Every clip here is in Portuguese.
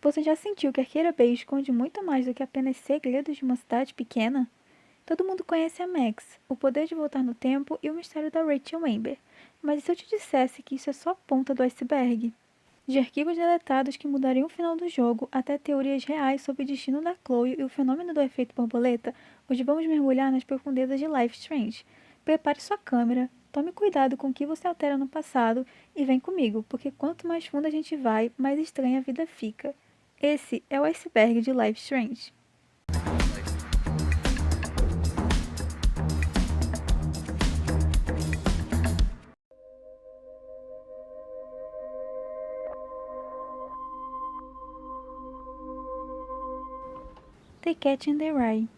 Você já sentiu que Arqueira Bay esconde muito mais do que apenas segredos de uma cidade pequena? Todo mundo conhece a Max, o poder de voltar no tempo e o mistério da Rachel Amber. Mas e se eu te dissesse que isso é só a ponta do iceberg? De arquivos deletados que mudariam o final do jogo, até teorias reais sobre o destino da Chloe e o fenômeno do efeito borboleta, hoje vamos mergulhar nas profundezas de Life Strange. Prepare sua câmera, tome cuidado com o que você altera no passado e vem comigo, porque quanto mais fundo a gente vai, mais estranha a vida fica. Esse é o iceberg de Life Strange. The Cat in the Rye.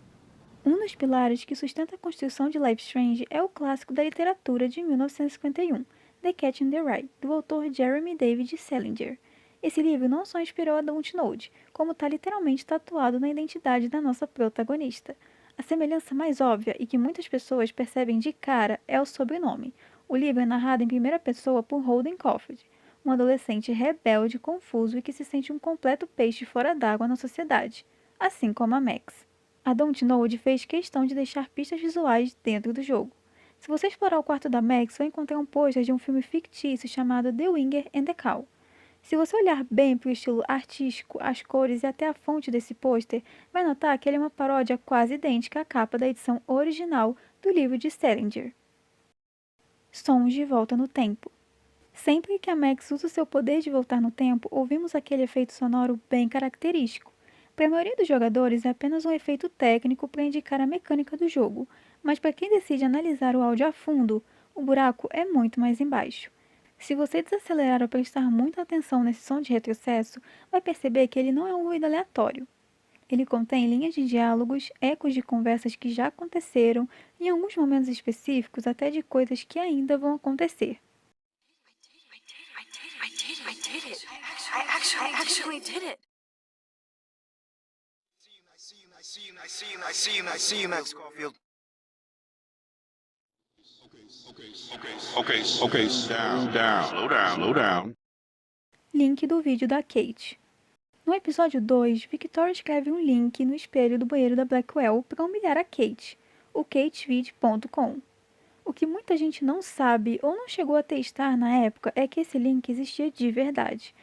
Um dos pilares que sustenta a construção de Life Strange é o clássico da literatura de 1951, The Cat in the Rye, do autor Jeremy David Salinger. Esse livro não só inspirou a Dontnod, como está literalmente tatuado na identidade da nossa protagonista. A semelhança mais óbvia e que muitas pessoas percebem de cara é o sobrenome. O livro é narrado em primeira pessoa por Holden Caulfield, um adolescente rebelde, confuso e que se sente um completo peixe fora d'água na sociedade, assim como a Max. A Dontnod fez questão de deixar pistas visuais dentro do jogo. Se você explorar o quarto da Max, vai encontrar um pôster de um filme fictício chamado The Winger and the Cow. Se você olhar bem para o estilo artístico, as cores e até a fonte desse pôster, vai notar que ele é uma paródia quase idêntica à capa da edição original do livro de Salinger. Sons de volta no tempo. Sempre que a Max usa o seu poder de voltar no tempo, ouvimos aquele efeito sonoro bem característico. Para a maioria dos jogadores é apenas um efeito técnico para indicar a mecânica do jogo, mas para quem decide analisar o áudio a fundo, o buraco é muito mais embaixo. Se você desacelerar ou prestar muita atenção nesse som de retrocesso, vai perceber que ele não é um ruído aleatório. Ele contém linhas de diálogos, ecos de conversas que já aconteceram e, em alguns momentos específicos, até de coisas que ainda vão acontecer. I actually did it. I see you, Max Caulfield. Okay, slow down. Link do vídeo da Kate. No episódio 2, Victoria escreve um link no espelho do banheiro da Blackwell para humilhar a Kate, o katevid.com. O que muita gente não sabe ou não chegou a testar na época é que esse link existia de verdade.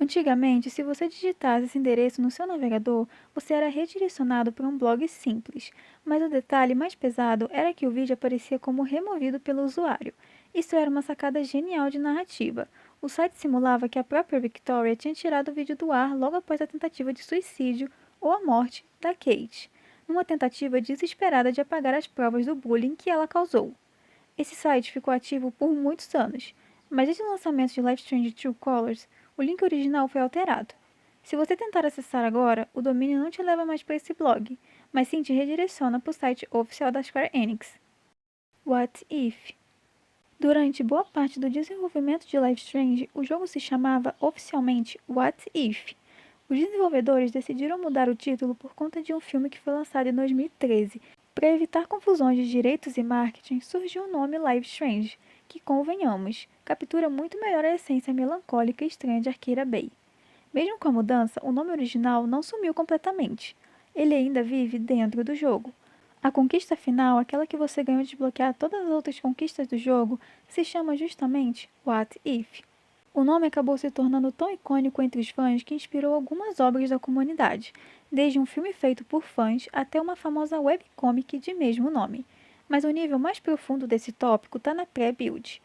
Antigamente, se você digitasse esse endereço no seu navegador, você era redirecionado para um blog simples, mas o detalhe mais pesado era que o vídeo aparecia como removido pelo usuário. Isso era uma sacada genial de narrativa. O site simulava que a própria Victoria tinha tirado o vídeo do ar logo após a tentativa de suicídio ou a morte da Kate, numa tentativa desesperada de apagar as provas do bullying que ela causou. Esse site ficou ativo por muitos anos, mas desde o lançamento de Life Strange True Colors, o link original foi alterado. Se você tentar acessar agora, o domínio não te leva mais para esse blog, mas sim te redireciona para o site oficial da Square Enix. What If? Durante boa parte do desenvolvimento de Life Strange, o jogo se chamava oficialmente What If? Os desenvolvedores decidiram mudar o título por conta de um filme que foi lançado em 2013. Para evitar confusões de direitos e marketing, surgiu o nome Life Strange, que, convenhamos, captura muito melhor a essência melancólica e estranha de Arqueira Bay. Mesmo com a mudança, o nome original não sumiu completamente. Ele ainda vive dentro do jogo. A conquista final, aquela que você ganhou de desbloquear todas as outras conquistas do jogo, se chama justamente What If. O nome acabou se tornando tão icônico entre os fãs que inspirou algumas obras da comunidade, desde um filme feito por fãs até uma famosa webcomic de mesmo nome. Mas o nível mais profundo desse tópico está na pré-build.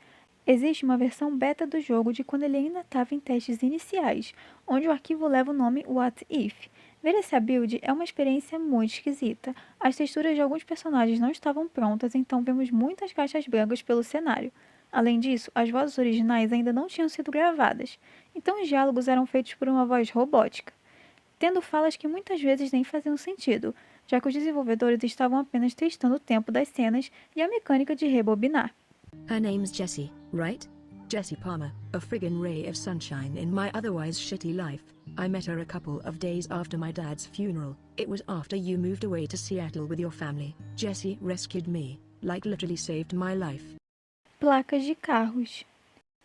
Existe uma versão beta do jogo de quando ele ainda estava em testes iniciais, onde o arquivo leva o nome What If. Ver essa build é uma experiência muito esquisita. As texturas de alguns personagens não estavam prontas, então vemos muitas caixas brancas pelo cenário. Além disso, as vozes originais ainda não tinham sido gravadas, então os diálogos eram feitos por uma voz robótica, tendo falas que muitas vezes nem faziam sentido, já que os desenvolvedores estavam apenas testando o tempo das cenas e a mecânica de rebobinar. Her name's Jessie, right? Jessie Palmer, a friggin' ray of sunshine in my otherwise shitty life. I met her a couple of days after my dad's funeral. It was after you moved away to Seattle with your family. Jessie rescued me, like literally saved my life. Placas de carros.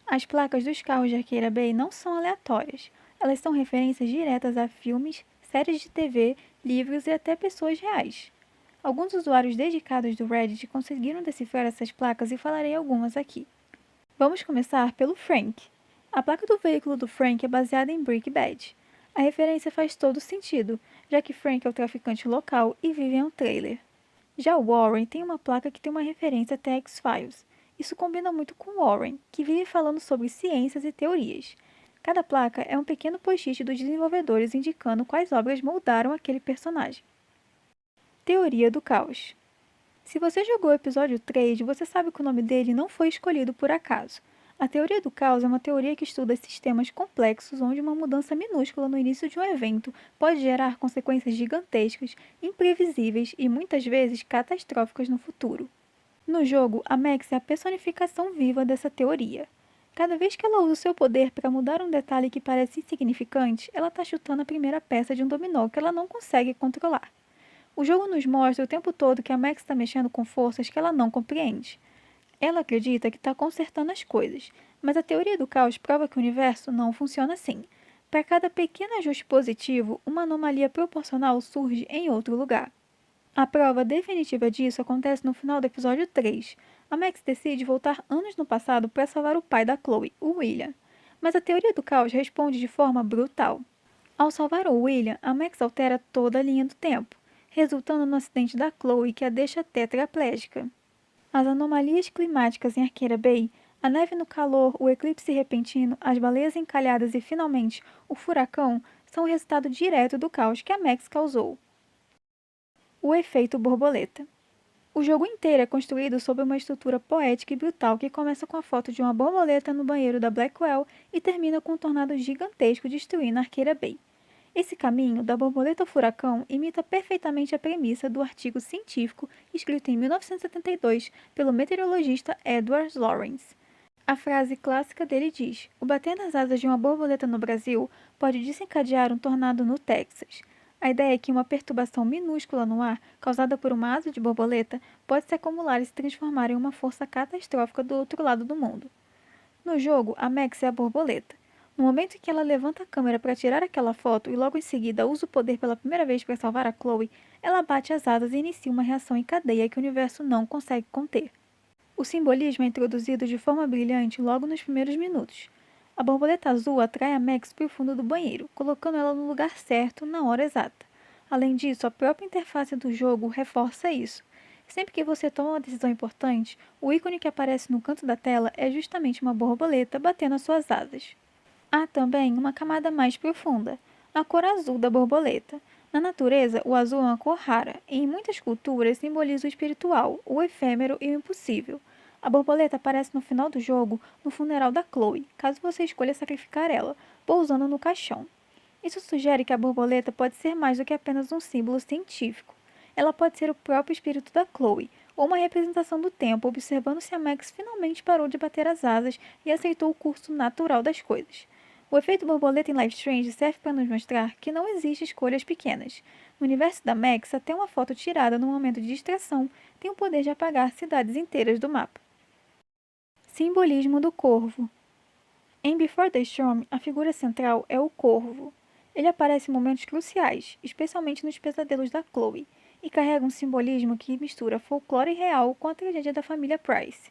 As placas dos carros de Arqueira Bay não são aleatórias. Elas são referências diretas a filmes, séries de TV, livros e até pessoas reais. Alguns usuários dedicados do Reddit conseguiram decifrar essas placas e falarei algumas aqui. Vamos começar pelo Frank. A placa do veículo do Frank é baseada em Breaking Bad. A referência faz todo sentido, já que Frank é o traficante local e vive em um trailer. Já o Warren tem uma placa que tem uma referência até X-Files. Isso combina muito com Warren, que vive falando sobre ciências e teorias. Cada placa é um pequeno post-it dos desenvolvedores indicando quais obras moldaram aquele personagem. Teoria do Caos. Se você jogou o episódio 3, você sabe que o nome dele não foi escolhido por acaso. A teoria do caos é uma teoria que estuda sistemas complexos onde uma mudança minúscula no início de um evento pode gerar consequências gigantescas, imprevisíveis e muitas vezes catastróficas no futuro. No jogo, a Max é a personificação viva dessa teoria. Cada vez que ela usa o seu poder para mudar um detalhe que parece insignificante, ela está chutando a primeira peça de um dominó que ela não consegue controlar. O jogo nos mostra o tempo todo que a Max está mexendo com forças que ela não compreende. Ela acredita que está consertando as coisas, mas a teoria do caos prova que o universo não funciona assim. Para cada pequeno ajuste positivo, uma anomalia proporcional surge em outro lugar. A prova definitiva disso acontece no final do episódio 3. A Max decide voltar anos no passado para salvar o pai da Chloe, o William. Mas a teoria do caos responde de forma brutal. Ao salvar o William, a Max altera toda a linha do tempo, resultando no acidente da Chloe que a deixa tetraplégica. As anomalias climáticas em Arqueira Bay, a neve no calor, o eclipse repentino, as baleias encalhadas e, finalmente, o furacão são o resultado direto do caos que a Max causou. O efeito borboleta. O jogo inteiro é construído sob uma estrutura poética e brutal que começa com a foto de uma borboleta no banheiro da Blackwell e termina com um tornado gigantesco destruindo Arqueira Bay. Esse caminho, da borboleta ao furacão, imita perfeitamente a premissa do artigo científico escrito em 1972 pelo meteorologista Edward Lorenz. A frase clássica dele diz: "O bater nas asas de uma borboleta no Brasil pode desencadear um tornado no Texas." A ideia é que uma perturbação minúscula no ar, causada por uma asa de borboleta, pode se acumular e se transformar em uma força catastrófica do outro lado do mundo. No jogo, a Max é a borboleta. No momento em que ela levanta a câmera para tirar aquela foto e logo em seguida usa o poder pela primeira vez para salvar a Chloe, ela bate as asas e inicia uma reação em cadeia que o universo não consegue conter. O simbolismo é introduzido de forma brilhante logo nos primeiros minutos. A borboleta azul atrai a Max para o fundo do banheiro, colocando ela no lugar certo na hora exata. Além disso, a própria interface do jogo reforça isso. Sempre que você toma uma decisão importante, o ícone que aparece no canto da tela é justamente uma borboleta batendo as suas asas. Há também uma camada mais profunda, a cor azul da borboleta. Na natureza, o azul é uma cor rara e em muitas culturas simboliza o espiritual, o efêmero e o impossível. A borboleta aparece no final do jogo no funeral da Chloe, caso você escolha sacrificar ela, pousando no caixão. Isso sugere que a borboleta pode ser mais do que apenas um símbolo científico. Ela pode ser o próprio espírito da Chloe, ou uma representação do tempo, observando se a Max finalmente parou de bater as asas e aceitou o curso natural das coisas. O efeito borboleta em Life Strange serve para nos mostrar que não existe escolhas pequenas. No universo da Max, até uma foto tirada no momento de distração tem o poder de apagar cidades inteiras do mapa. Simbolismo do corvo. Em Before the Storm, a figura central é o corvo. Ele aparece em momentos cruciais, especialmente nos pesadelos da Chloe, e carrega um simbolismo que mistura folclore real com a tragédia da família Price.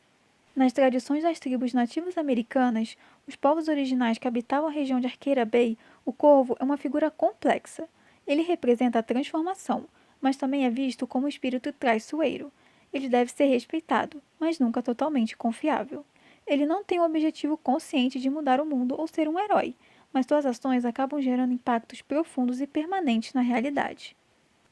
Nas tradições das tribos nativas americanas, os povos originais que habitavam a região de Arqueira Bay, o corvo é uma figura complexa. Ele representa a transformação, mas também é visto como um espírito traiçoeiro. Ele deve ser respeitado, mas nunca totalmente confiável. Ele não tem o objetivo consciente de mudar o mundo ou ser um herói, mas suas ações acabam gerando impactos profundos e permanentes na realidade.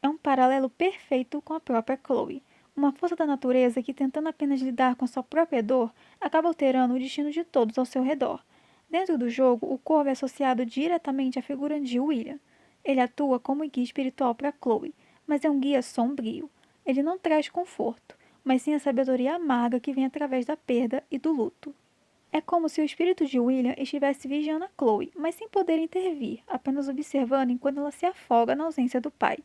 É um paralelo perfeito com a própria Chloe, uma força da natureza que, tentando apenas lidar com sua própria dor, acaba alterando o destino de todos ao seu redor. Dentro do jogo, o corvo é associado diretamente à figura de William. Ele atua como guia espiritual para Chloe, mas é um guia sombrio. Ele não traz conforto, mas sim a sabedoria amarga que vem através da perda e do luto. É como se o espírito de William estivesse vigiando a Chloe, mas sem poder intervir, apenas observando enquanto ela se afoga na ausência do pai.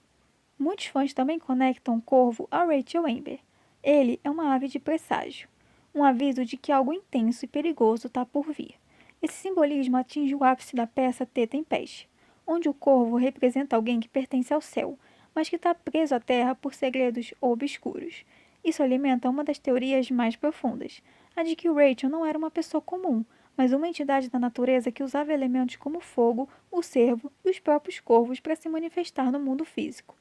Muitos fãs também conectam o corvo a Rachel Amber. Ele é uma ave de presságio, um aviso de que algo intenso e perigoso está por vir. Esse simbolismo atinge o ápice da peça The Tempest, onde o corvo representa alguém que pertence ao céu, mas que está preso à terra por segredos obscuros. Isso alimenta uma das teorias mais profundas, a de que o Rachel não era uma pessoa comum, mas uma entidade da natureza que usava elementos como o fogo, o cervo e os próprios corvos para se manifestar no mundo físico.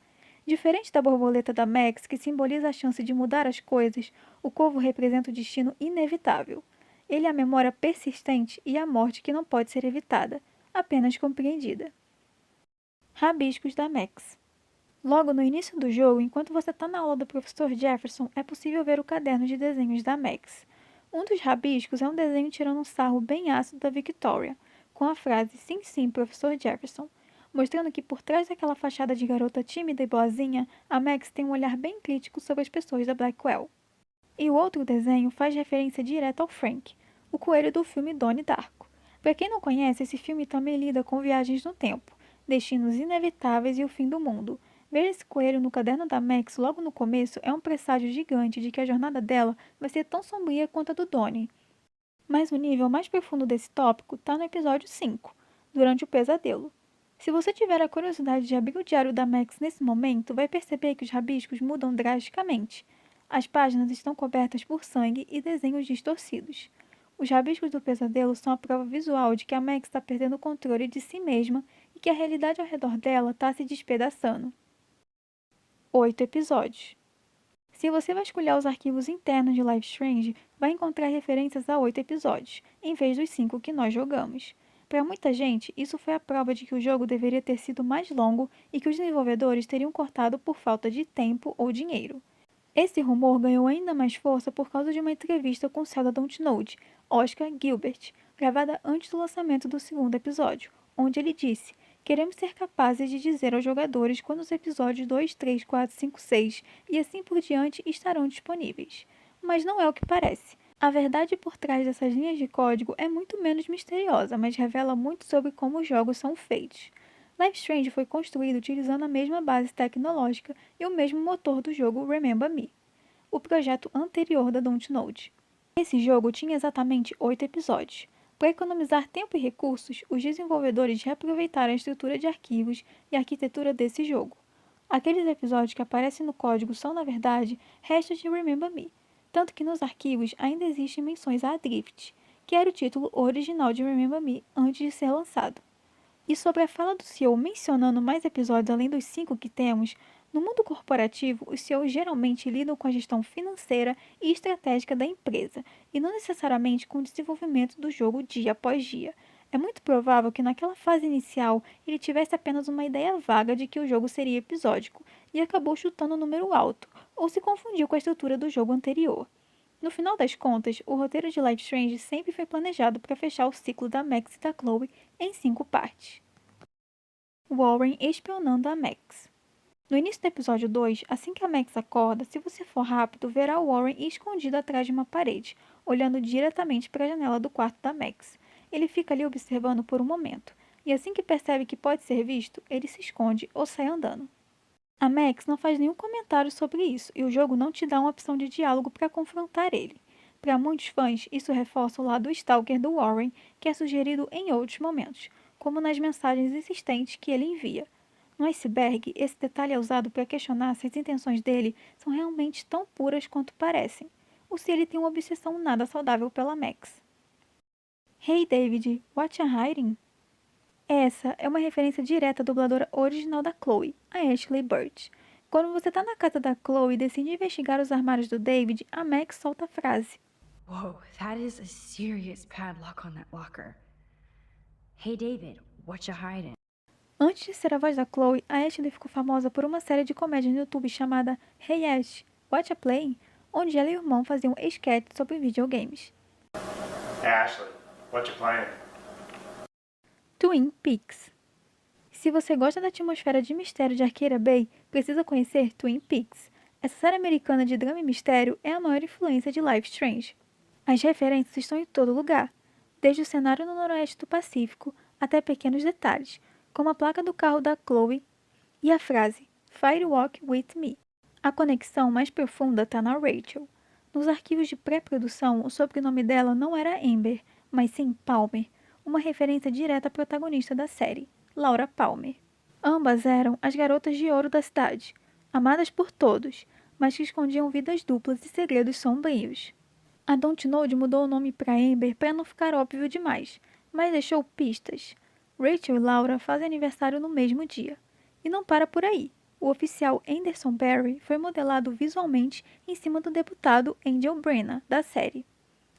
Diferente da borboleta da Max, que simboliza a chance de mudar as coisas, o corvo representa o destino inevitável. Ele é a memória persistente e a morte que não pode ser evitada, apenas compreendida. Rabiscos da Max. Logo no início do jogo, enquanto você está na aula do professor Jefferson, é possível ver o caderno de desenhos da Max. Um dos rabiscos é um desenho tirando um sarro bem ácido da Victoria, com a frase "Sim, sim, professor Jefferson", mostrando que por trás daquela fachada de garota tímida e boazinha, a Max tem um olhar bem crítico sobre as pessoas da Blackwell. E o outro desenho faz referência direta ao Frank, o coelho do filme Donnie Darko. Para quem não conhece, esse filme também lida com viagens no tempo, destinos inevitáveis e o fim do mundo. Ver esse coelho no caderno da Max logo no começo é um presságio gigante de que a jornada dela vai ser tão sombria quanto a do Donnie. Mas o nível mais profundo desse tópico está no episódio 5, durante o pesadelo. Se você tiver a curiosidade de abrir o diário da Max nesse momento, vai perceber que os rabiscos mudam drasticamente. As páginas estão cobertas por sangue e desenhos distorcidos. Os rabiscos do pesadelo são a prova visual de que a Max está perdendo o controle de si mesma e que a realidade ao redor dela está se despedaçando. 8 episódios. Se você vasculhar os arquivos internos de Life Strange, vai encontrar referências a 8 episódios, em vez dos 5 que nós jogamos. Para muita gente, isso foi a prova de que o jogo deveria ter sido mais longo e que os desenvolvedores teriam cortado por falta de tempo ou dinheiro. Esse rumor ganhou ainda mais força por causa de uma entrevista com o céu da Dontnod, Oscar Gilbert, gravada antes do lançamento do segundo episódio, onde ele disse: "Queremos ser capazes de dizer aos jogadores quando os episódios 2, 3, 4, 5, 6 e assim por diante estarão disponíveis." Mas não é o que parece. A verdade por trás dessas linhas de código é muito menos misteriosa, mas revela muito sobre como os jogos são feitos. Life Strange foi construído utilizando a mesma base tecnológica e o mesmo motor do jogo Remember Me, o projeto anterior da Dontnod. Esse jogo tinha exatamente 8 episódios. Para economizar tempo e recursos, os desenvolvedores reaproveitaram a estrutura de arquivos e arquitetura desse jogo. Aqueles episódios que aparecem no código são, na verdade, restos de Remember Me, tanto que nos arquivos ainda existem menções a Adrift, que era o título original de Remember Me antes de ser lançado. E sobre a fala do CEO mencionando mais episódios além dos 5 que temos, no mundo corporativo, os CEOs geralmente lidam com a gestão financeira e estratégica da empresa, e não necessariamente com o desenvolvimento do jogo dia após dia. É muito provável que naquela fase inicial ele tivesse apenas uma ideia vaga de que o jogo seria episódico, e acabou chutando um número alto, ou se confundiu com a estrutura do jogo anterior. No final das contas, o roteiro de Life Strange sempre foi planejado para fechar o ciclo da Max e da Chloe em 5 partes. Warren espionando a Max. No início do episódio 2, assim que a Max acorda, se você for rápido, verá o Warren escondido atrás de uma parede, olhando diretamente para a janela do quarto da Max. Ele fica ali observando por um momento, e assim que percebe que pode ser visto, ele se esconde ou sai andando. A Max não faz nenhum comentário sobre isso, e o jogo não te dá uma opção de diálogo para confrontar ele. Para muitos fãs, isso reforça o lado stalker do Warren, que é sugerido em outros momentos, como nas mensagens insistentes que ele envia. No Iceberg, esse detalhe é usado para questionar se as intenções dele são realmente tão puras quanto parecem, ou se ele tem uma obsessão nada saudável pela Max. Hey David, what you hiding? Essa é uma referência direta à dubladora original da Chloe, a Ashley Burch. Quando você está na casa da Chloe e decide investigar os armários do David, a Max solta a frase: "Whoa, that is a serious padlock on that locker. Hey David, what you hiding?" Antes de ser a voz da Chloe, a Ashley ficou famosa por uma série de comédia no YouTube chamada Hey Ash, What You Playing?, onde ela e o irmão faziam esquetes sobre videogames. Hey Ashley, what you playing? Twin Peaks. Se você gosta da atmosfera de mistério de Arqueira Bay, precisa conhecer Twin Peaks. Essa série americana de drama e mistério é a maior influência de Life Strange. As referências estão em todo lugar, desde o cenário no noroeste do Pacífico até pequenos detalhes, como a placa do carro da Chloe e a frase Firewalk with me. A conexão mais profunda está na Rachel. Nos arquivos de pré-produção, o sobrenome dela não era Amber, mas sim Palmer, uma referência direta à protagonista da série, Laura Palmer. Ambas eram as garotas de ouro da cidade, amadas por todos, mas que escondiam vidas duplas e segredos sombrios. A Dontnod mudou o nome para Amber para não ficar óbvio demais, mas deixou pistas. Rachel e Laura fazem aniversário no mesmo dia. E não para por aí. O oficial Anderson Barry foi modelado visualmente em cima do deputado Angel Brenna, da série.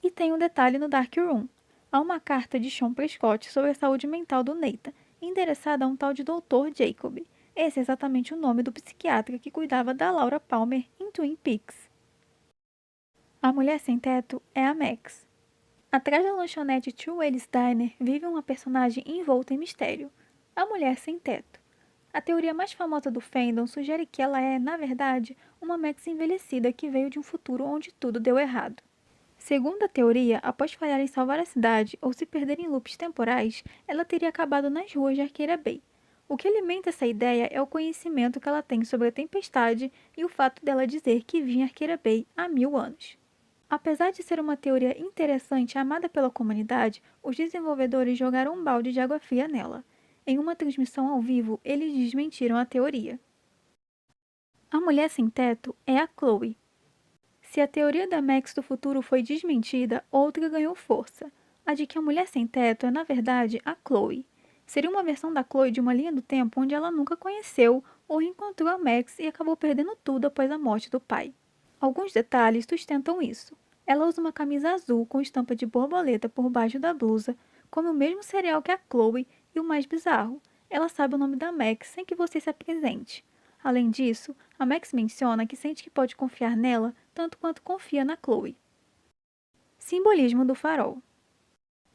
E tem um detalhe no Dark Room. Há uma carta de Sean Prescott sobre a saúde mental do Nathan, endereçada a um tal de Dr. Jacob. Esse é exatamente o nome do psiquiatra que cuidava da Laura Palmer em Twin Peaks. A mulher sem teto é a Max. Atrás da lanchonete Two Whales Diner vive uma personagem envolta em mistério, a mulher sem teto. A teoria mais famosa do fandom sugere que ela é, na verdade, uma Max envelhecida que veio de um futuro onde tudo deu errado. Segundo a teoria, após falhar em salvar a cidade ou se perder em loops temporais, ela teria acabado nas ruas de Arqueira Bay. O que alimenta essa ideia é o conhecimento que ela tem sobre a tempestade e o fato dela dizer que vinha Arqueira Bay há 1000 anos. Apesar de ser uma teoria interessante e amada pela comunidade, os desenvolvedores jogaram um balde de água fria nela. Em uma transmissão ao vivo, eles desmentiram a teoria. A mulher sem teto é a Chloe. Se a teoria da Max do futuro foi desmentida, outra ganhou força. A de que a mulher sem teto é, na verdade, a Chloe. Seria uma versão da Chloe de uma linha do tempo onde ela nunca conheceu ou reencontrou a Max e acabou perdendo tudo após a morte do pai. Alguns detalhes sustentam isso. Ela usa uma camisa azul com estampa de borboleta por baixo da blusa, come o mesmo cereal que a Chloe e o mais bizarro, ela sabe o nome da Max sem que você se apresente. Além disso, a Max menciona que sente que pode confiar nela tanto quanto confia na Chloe. Simbolismo do farol.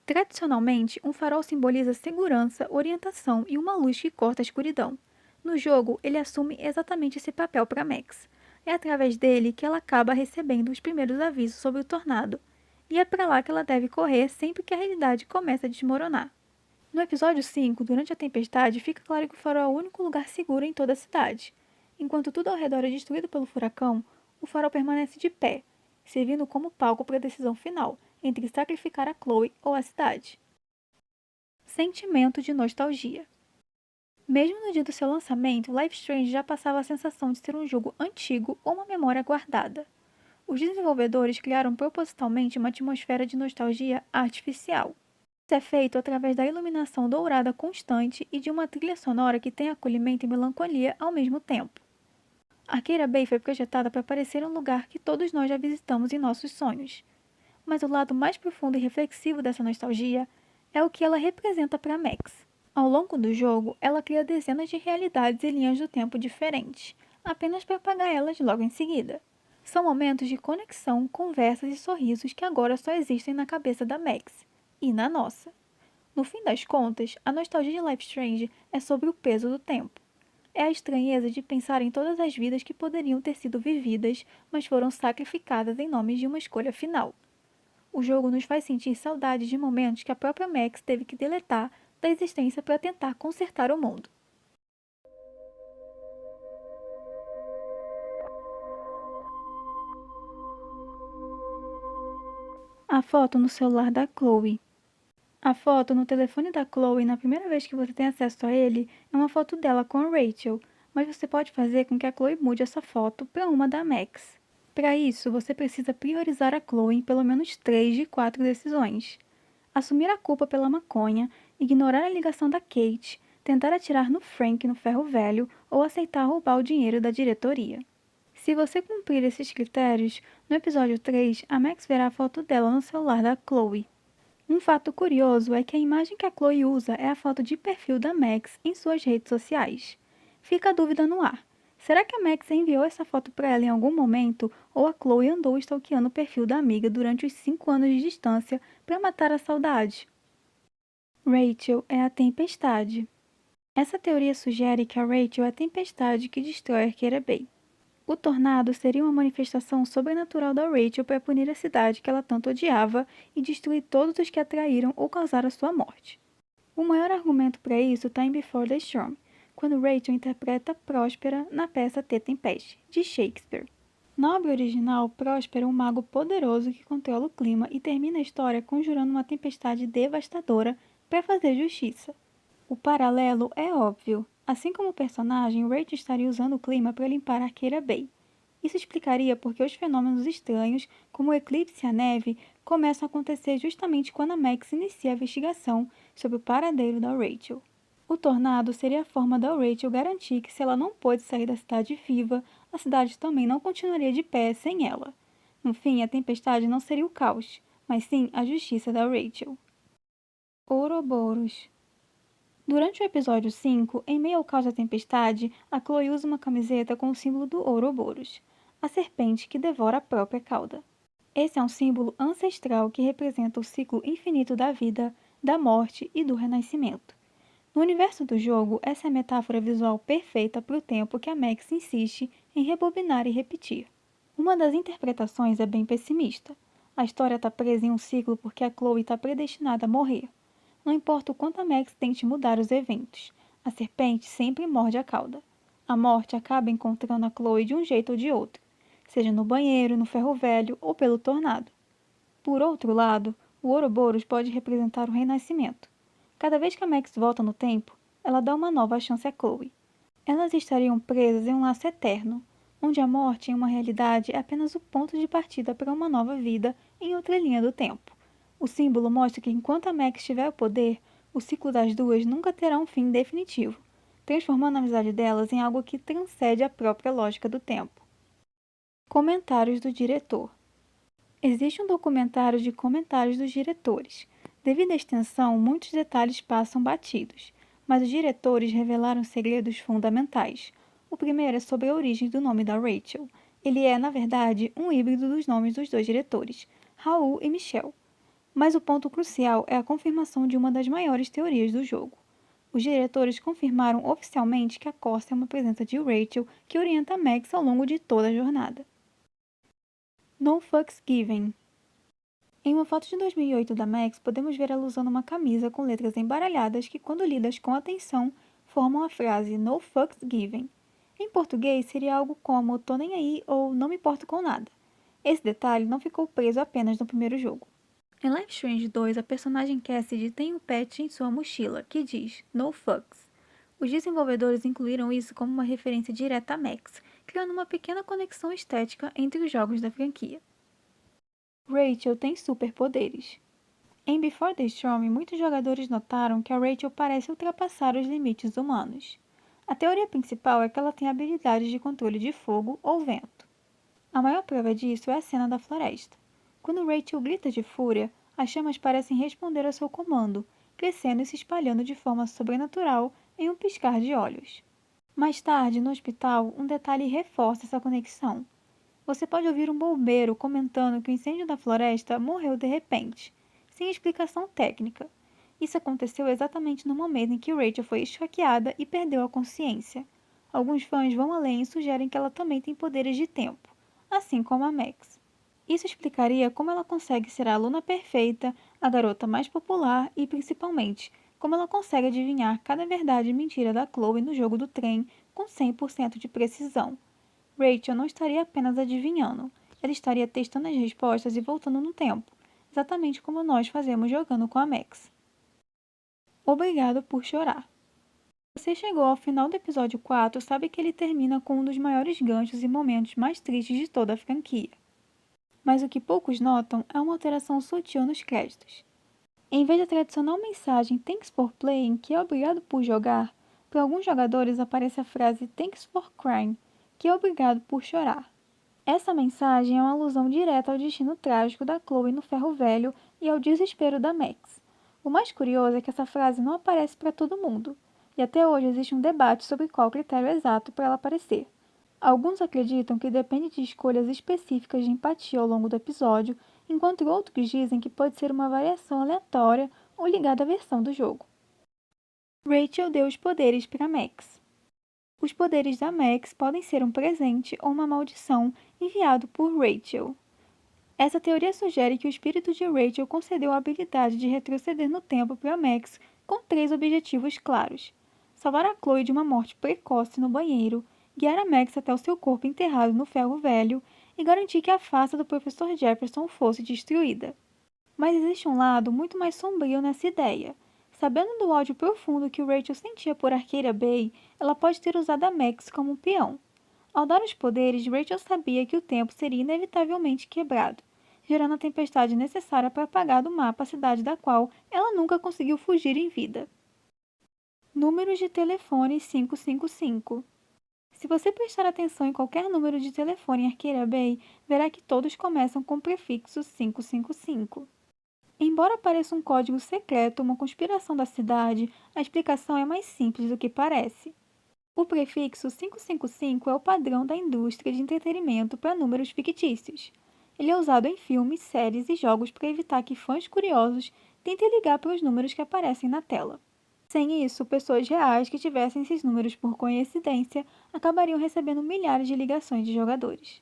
Tradicionalmente, um farol simboliza segurança, orientação e uma luz que corta a escuridão. No jogo, ele assume exatamente esse papel para Max. É através dele que ela acaba recebendo os primeiros avisos sobre o tornado, e é para lá que ela deve correr sempre que a realidade começa a desmoronar. No episódio 5, durante a tempestade, fica claro que o farol é o único lugar seguro em toda a cidade. Enquanto tudo ao redor é destruído pelo furacão, o farol permanece de pé, servindo como palco para a decisão final, entre sacrificar a Chloe ou a cidade. Sentimento de nostalgia. Mesmo no dia do seu lançamento, Life is Strange já passava a sensação de ser um jogo antigo ou uma memória guardada. Os desenvolvedores criaram propositalmente uma atmosfera de nostalgia artificial. Isso é feito através da iluminação dourada constante e de uma trilha sonora que tem acolhimento e melancolia ao mesmo tempo. Arqueira Bay foi projetada para parecer um lugar que todos nós já visitamos em nossos sonhos. Mas o lado mais profundo e reflexivo dessa nostalgia é o que ela representa para Max. Ao longo do jogo, ela cria dezenas de realidades e linhas do tempo diferentes, apenas para apagar elas logo em seguida. São momentos de conexão, conversas e sorrisos que agora só existem na cabeça da Max, e na nossa. No fim das contas, a nostalgia de Life is Strange é sobre o peso do tempo. É a estranheza de pensar em todas as vidas que poderiam ter sido vividas, mas foram sacrificadas em nome de uma escolha final. O jogo nos faz sentir saudades de momentos que a própria Max teve que deletar da existência para tentar consertar o mundo. A foto no celular da Chloe. A foto no telefone da Chloe, na primeira vez que você tem acesso a ele, é uma foto dela com a Rachel, mas você pode fazer com que a Chloe mude essa foto para uma da Max. Para isso, você precisa priorizar a Chloe em pelo menos 3 de 4 decisões. Assumir a culpa pela maconha, ignorar a ligação da Kate, tentar atirar no Frank no ferro velho ou aceitar roubar o dinheiro da diretoria. Se você cumprir esses critérios, no episódio 3, a Max verá a foto dela no celular da Chloe. Um fato curioso é que a imagem que a Chloe usa é a foto de perfil da Max em suas redes sociais. Fica a dúvida no ar. Será que a Max enviou essa foto para ela em algum momento ou a Chloe andou stalkeando o perfil da amiga durante os 5 anos de distância para matar a saudade? Rachel é a tempestade. Essa teoria sugere que a Rachel é a tempestade que destrói Arqueira Bay. O tornado seria uma manifestação sobrenatural da Rachel para punir a cidade que ela tanto odiava e destruir todos os que a traíram ou causaram sua morte. O maior argumento para isso está em Before the Storm, quando Rachel interpreta Próspera na peça The Tempest, de Shakespeare. Na obra original, Próspera é um mago poderoso que controla o clima e termina a história conjurando uma tempestade devastadora para fazer justiça. O paralelo é óbvio. Assim como o personagem, Rachel estaria usando o clima para limpar Arqueira Bay. Isso explicaria por que os fenômenos estranhos, como o eclipse e a neve, começam a acontecer justamente quando a Max inicia a investigação sobre o paradeiro da Rachel. O tornado seria a forma da Rachel garantir que, se ela não pôde sair da cidade viva, a cidade também não continuaria de pé sem ela. No fim, a tempestade não seria o caos, mas sim a justiça da Rachel. Ouroboros. Durante o episódio 5, em meio ao caos da tempestade, a Chloe usa uma camiseta com o símbolo do Ouroboros, a serpente que devora a própria cauda. Esse é um símbolo ancestral que representa o ciclo infinito da vida, da morte e do renascimento. No universo do jogo, essa é a metáfora visual perfeita para o tempo que a Max insiste em rebobinar e repetir. Uma das interpretações é bem pessimista. A história está presa em um ciclo porque a Chloe está predestinada a morrer. Não importa o quanto a Max tente mudar os eventos, a serpente sempre morde a cauda. A morte acaba encontrando a Chloe de um jeito ou de outro, seja no banheiro, no ferro velho ou pelo tornado. Por outro lado, o Ouroboros pode representar o renascimento. Cada vez que a Max volta no tempo, ela dá uma nova chance a Chloe. Elas estariam presas em um laço eterno, onde a morte em uma realidade é apenas o ponto de partida para uma nova vida em outra linha do tempo. O símbolo mostra que enquanto a Max tiver o poder, o ciclo das duas nunca terá um fim definitivo, transformando a amizade delas em algo que transcende a própria lógica do tempo. Comentários do diretor. Existe um documentário de comentários dos diretores. Devido à extensão, muitos detalhes passam batidos, mas os diretores revelaram segredos fundamentais. O primeiro é sobre a origem do nome da Rachel. Ele é, na verdade, um híbrido dos nomes dos dois diretores, Raul e Michelle. Mas o ponto crucial é a confirmação de uma das maiores teorias do jogo. Os diretores confirmaram oficialmente que a Corsa é uma presença de Rachel que orienta a Max ao longo de toda a jornada. No Fucks Given. Em uma foto de 2008 da Max, podemos ver ela usando uma camisa com letras embaralhadas que, quando lidas com atenção, formam a frase No Fucks Given. Em português, seria algo como tô nem aí ou não me importo com nada. Esse detalhe não ficou preso apenas no primeiro jogo. Em Life is Strange 2, a personagem Cassidy tem um patch em sua mochila que diz No Fucks. Os desenvolvedores incluíram isso como uma referência direta a Max, criando uma pequena conexão estética entre os jogos da franquia. Rachel tem superpoderes. Em Before the Storm, muitos jogadores notaram que a Rachel parece ultrapassar os limites humanos. A teoria principal é que ela tem habilidades de controle de fogo ou vento. A maior prova disso é a cena da floresta. Quando Rachel grita de fúria, as chamas parecem responder ao seu comando, crescendo e se espalhando de forma sobrenatural em um piscar de olhos. Mais tarde, no hospital, um detalhe reforça essa conexão. Você pode ouvir um bombeiro comentando que o incêndio da floresta morreu de repente, sem explicação técnica. Isso aconteceu exatamente no momento em que Rachel foi esfaqueada e perdeu a consciência. Alguns fãs vão além e sugerem que ela também tem poderes de tempo, assim como a Max. Isso explicaria como ela consegue ser a aluna perfeita, a garota mais popular e, principalmente, como ela consegue adivinhar cada verdade e mentira da Chloe no jogo do trem com 100% de precisão. Rachel não estaria apenas adivinhando, ela estaria testando as respostas e voltando no tempo, exatamente como nós fazemos jogando com a Max. Obrigado por chorar. Você chegou ao final do episódio 4, sabe que ele termina com um dos maiores ganchos e momentos mais tristes de toda a franquia. Mas o que poucos notam é uma alteração sutil nos créditos. Em vez da tradicional mensagem Thanks for playing, que é obrigado por jogar, para alguns jogadores aparece a frase Thanks for crying, que é obrigado por chorar. Essa mensagem é uma alusão direta ao destino trágico da Chloe no ferro velho e ao desespero da Max. O mais curioso é que essa frase não aparece para todo mundo, e até hoje existe um debate sobre qual critério exato para ela aparecer. Alguns acreditam que depende de escolhas específicas de empatia ao longo do episódio, enquanto outros dizem que pode ser uma variação aleatória ou ligada à versão do jogo. Rachel deu os poderes para Max. Os poderes da Max podem ser um presente ou uma maldição enviado por Rachel. Essa teoria sugere que o espírito de Rachel concedeu a habilidade de retroceder no tempo para Max com 3 objetivos claros: salvar a Chloe de uma morte precoce no banheiro, guiar a Max até o seu corpo enterrado no ferro velho e garantir que a face do professor Jefferson fosse destruída. Mas existe um lado muito mais sombrio nessa ideia. Sabendo do ódio profundo que o Rachel sentia por Arcadia Bay, ela pode ter usado a Max como um peão. Ao dar os poderes, Rachel sabia que o tempo seria inevitavelmente quebrado, gerando a tempestade necessária para apagar do mapa a cidade da qual ela nunca conseguiu fugir em vida. Números de telefone 555. Se você prestar atenção em qualquer número de telefone em Arcadia Bay, verá que todos começam com o prefixo 555. Embora pareça um código secreto ou uma conspiração da cidade, a explicação é mais simples do que parece. O prefixo 555 é o padrão da indústria de entretenimento para números fictícios. Ele é usado em filmes, séries e jogos para evitar que fãs curiosos tentem ligar para os números que aparecem na tela. Sem isso, pessoas reais que tivessem esses números por coincidência acabariam recebendo milhares de ligações de jogadores.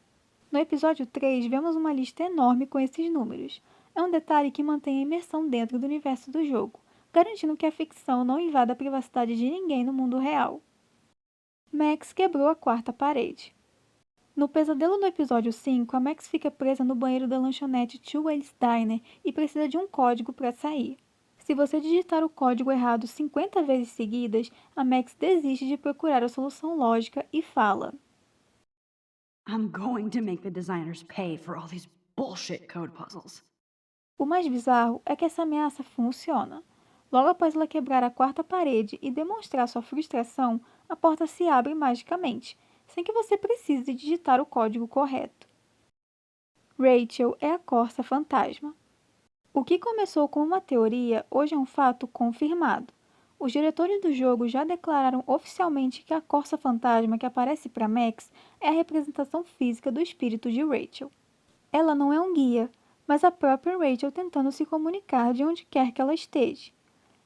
No episódio 3, vemos uma lista enorme com esses números. É um detalhe que mantém a imersão dentro do universo do jogo, garantindo que a ficção não invada a privacidade de ninguém no mundo real. Max quebrou a quarta parede. No pesadelo do episódio 5, a Max fica presa no banheiro da lanchonete Two Whales Diner e precisa de um código para sair. Se você digitar o código errado 50 vezes seguidas, a Max desiste de procurar a solução lógica e fala: I'm going to make the designers pay for all these bullshit code puzzles. O mais bizarro é que essa ameaça funciona. Logo após ela quebrar a quarta parede e demonstrar sua frustração, a porta se abre magicamente, sem que você precise digitar o código correto. Rachel é a Corsa Fantasma. O que começou como uma teoria, hoje é um fato confirmado. Os diretores do jogo já declararam oficialmente que a Corsa Fantasma que aparece para Max é a representação física do espírito de Rachel. Ela não é um guia, mas a própria Rachel tentando se comunicar de onde quer que ela esteja.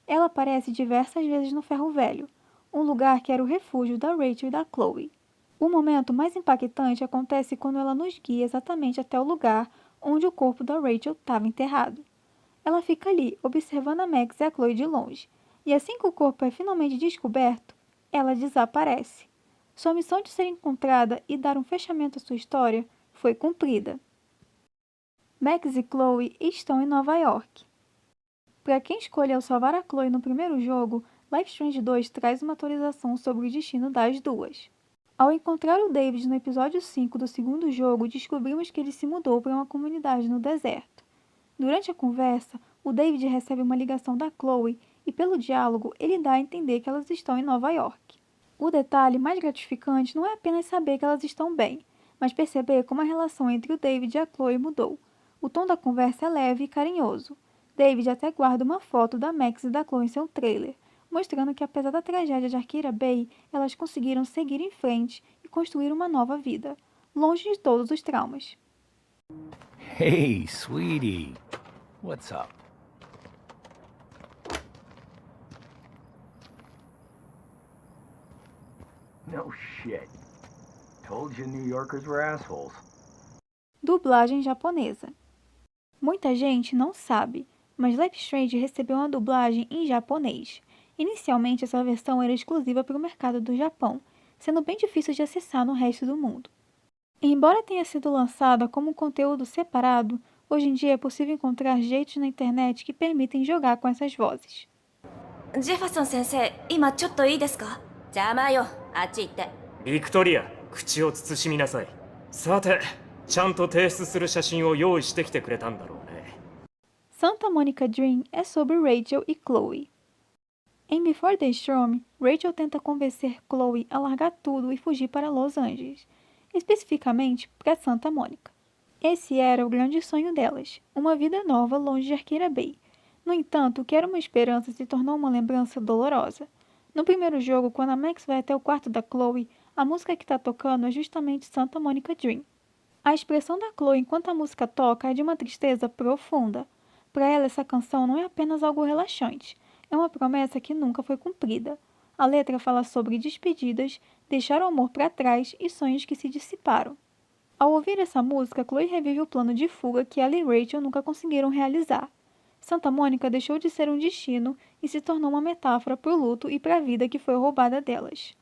Ela aparece diversas vezes no Ferro Velho, um lugar que era o refúgio da Rachel e da Chloe. O momento mais impactante acontece quando ela nos guia exatamente até o lugar onde o corpo da Rachel estava enterrado. Ela fica ali, observando a Max e a Chloe de longe, e assim que o corpo é finalmente descoberto, ela desaparece. Sua missão de ser encontrada e dar um fechamento à sua história foi cumprida. Max e Chloe estão em Nova York. Para quem escolheu salvar a Chloe no primeiro jogo, Life Strange 2 traz uma atualização sobre o destino das duas. Ao encontrar o David no episódio 5 do segundo jogo, descobrimos que ele se mudou para uma comunidade no deserto. Durante a conversa, o David recebe uma ligação da Chloe e, pelo diálogo, ele dá a entender que elas estão em Nova York. O detalhe mais gratificante não é apenas saber que elas estão bem, mas perceber como a relação entre o David e a Chloe mudou. O tom da conversa é leve e carinhoso. David até guarda uma foto da Max e da Chloe em seu trailer, mostrando que apesar da tragédia de Arcadia Bay, elas conseguiram seguir em frente e construir uma nova vida, longe de todos os traumas. Hey, sweetie. What's up? No shit. Told you New Yorkers were assholes. Dublagem japonesa. Muita gente não sabe, mas Life Strange recebeu uma dublagem em japonês. Inicialmente, essa versão era exclusiva para o mercado do Japão, sendo bem difícil de acessar no resto do mundo. Embora tenha sido lançada como um conteúdo separado, hoje em dia é possível encontrar jeitos na internet que permitem jogar com essas vozes. ジェファソン先生、今ちょっといいですか？邪魔よ、あっち行って。ビクトリア、口を慎みなさい。さて、ちゃんと提出する写真を用意してきてくれたんだろうね。Santa Monica Dream é sobre Rachel e Chloe. Em Before the Storm, Rachel tenta convencer Chloe a largar tudo e fugir para Los Angeles, especificamente para Santa Mônica. Esse era o grande sonho delas, uma vida nova longe de Arcadia Bay. No entanto, o que era uma esperança se tornou uma lembrança dolorosa. No primeiro jogo, quando a Max vai até o quarto da Chloe, a música que está tocando é justamente Santa Monica Dream. A expressão da Chloe enquanto a música toca é de uma tristeza profunda. Para ela, essa canção não é apenas algo relaxante, é uma promessa que nunca foi cumprida. A letra fala sobre despedidas, deixar o amor para trás e sonhos que se dissiparam. Ao ouvir essa música, Chloe revive o plano de fuga que ela e Rachel nunca conseguiram realizar. Santa Mônica deixou de ser um destino e se tornou uma metáfora para o luto e para a vida que foi roubada delas.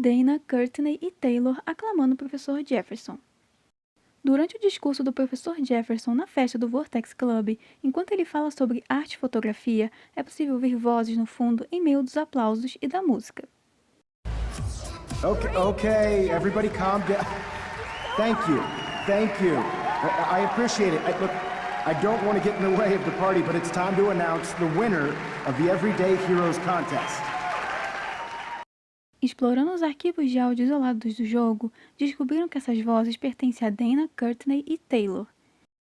Dana, Courtney e Taylor aclamando o professor Jefferson. Durante o discurso do professor Jefferson na festa do Vortex Club, enquanto ele fala sobre arte e fotografia, é possível ouvir vozes no fundo em meio dos aplausos e da música. Okay, everybody calm down. Thank you. I appreciate it. Look, I don't want to get in the way of the party, but it's time to announce the winner of the Everyday Heroes Contest. Explorando os arquivos de áudio isolados do jogo, descobriram que essas vozes pertencem a Dana, Courtney e Taylor.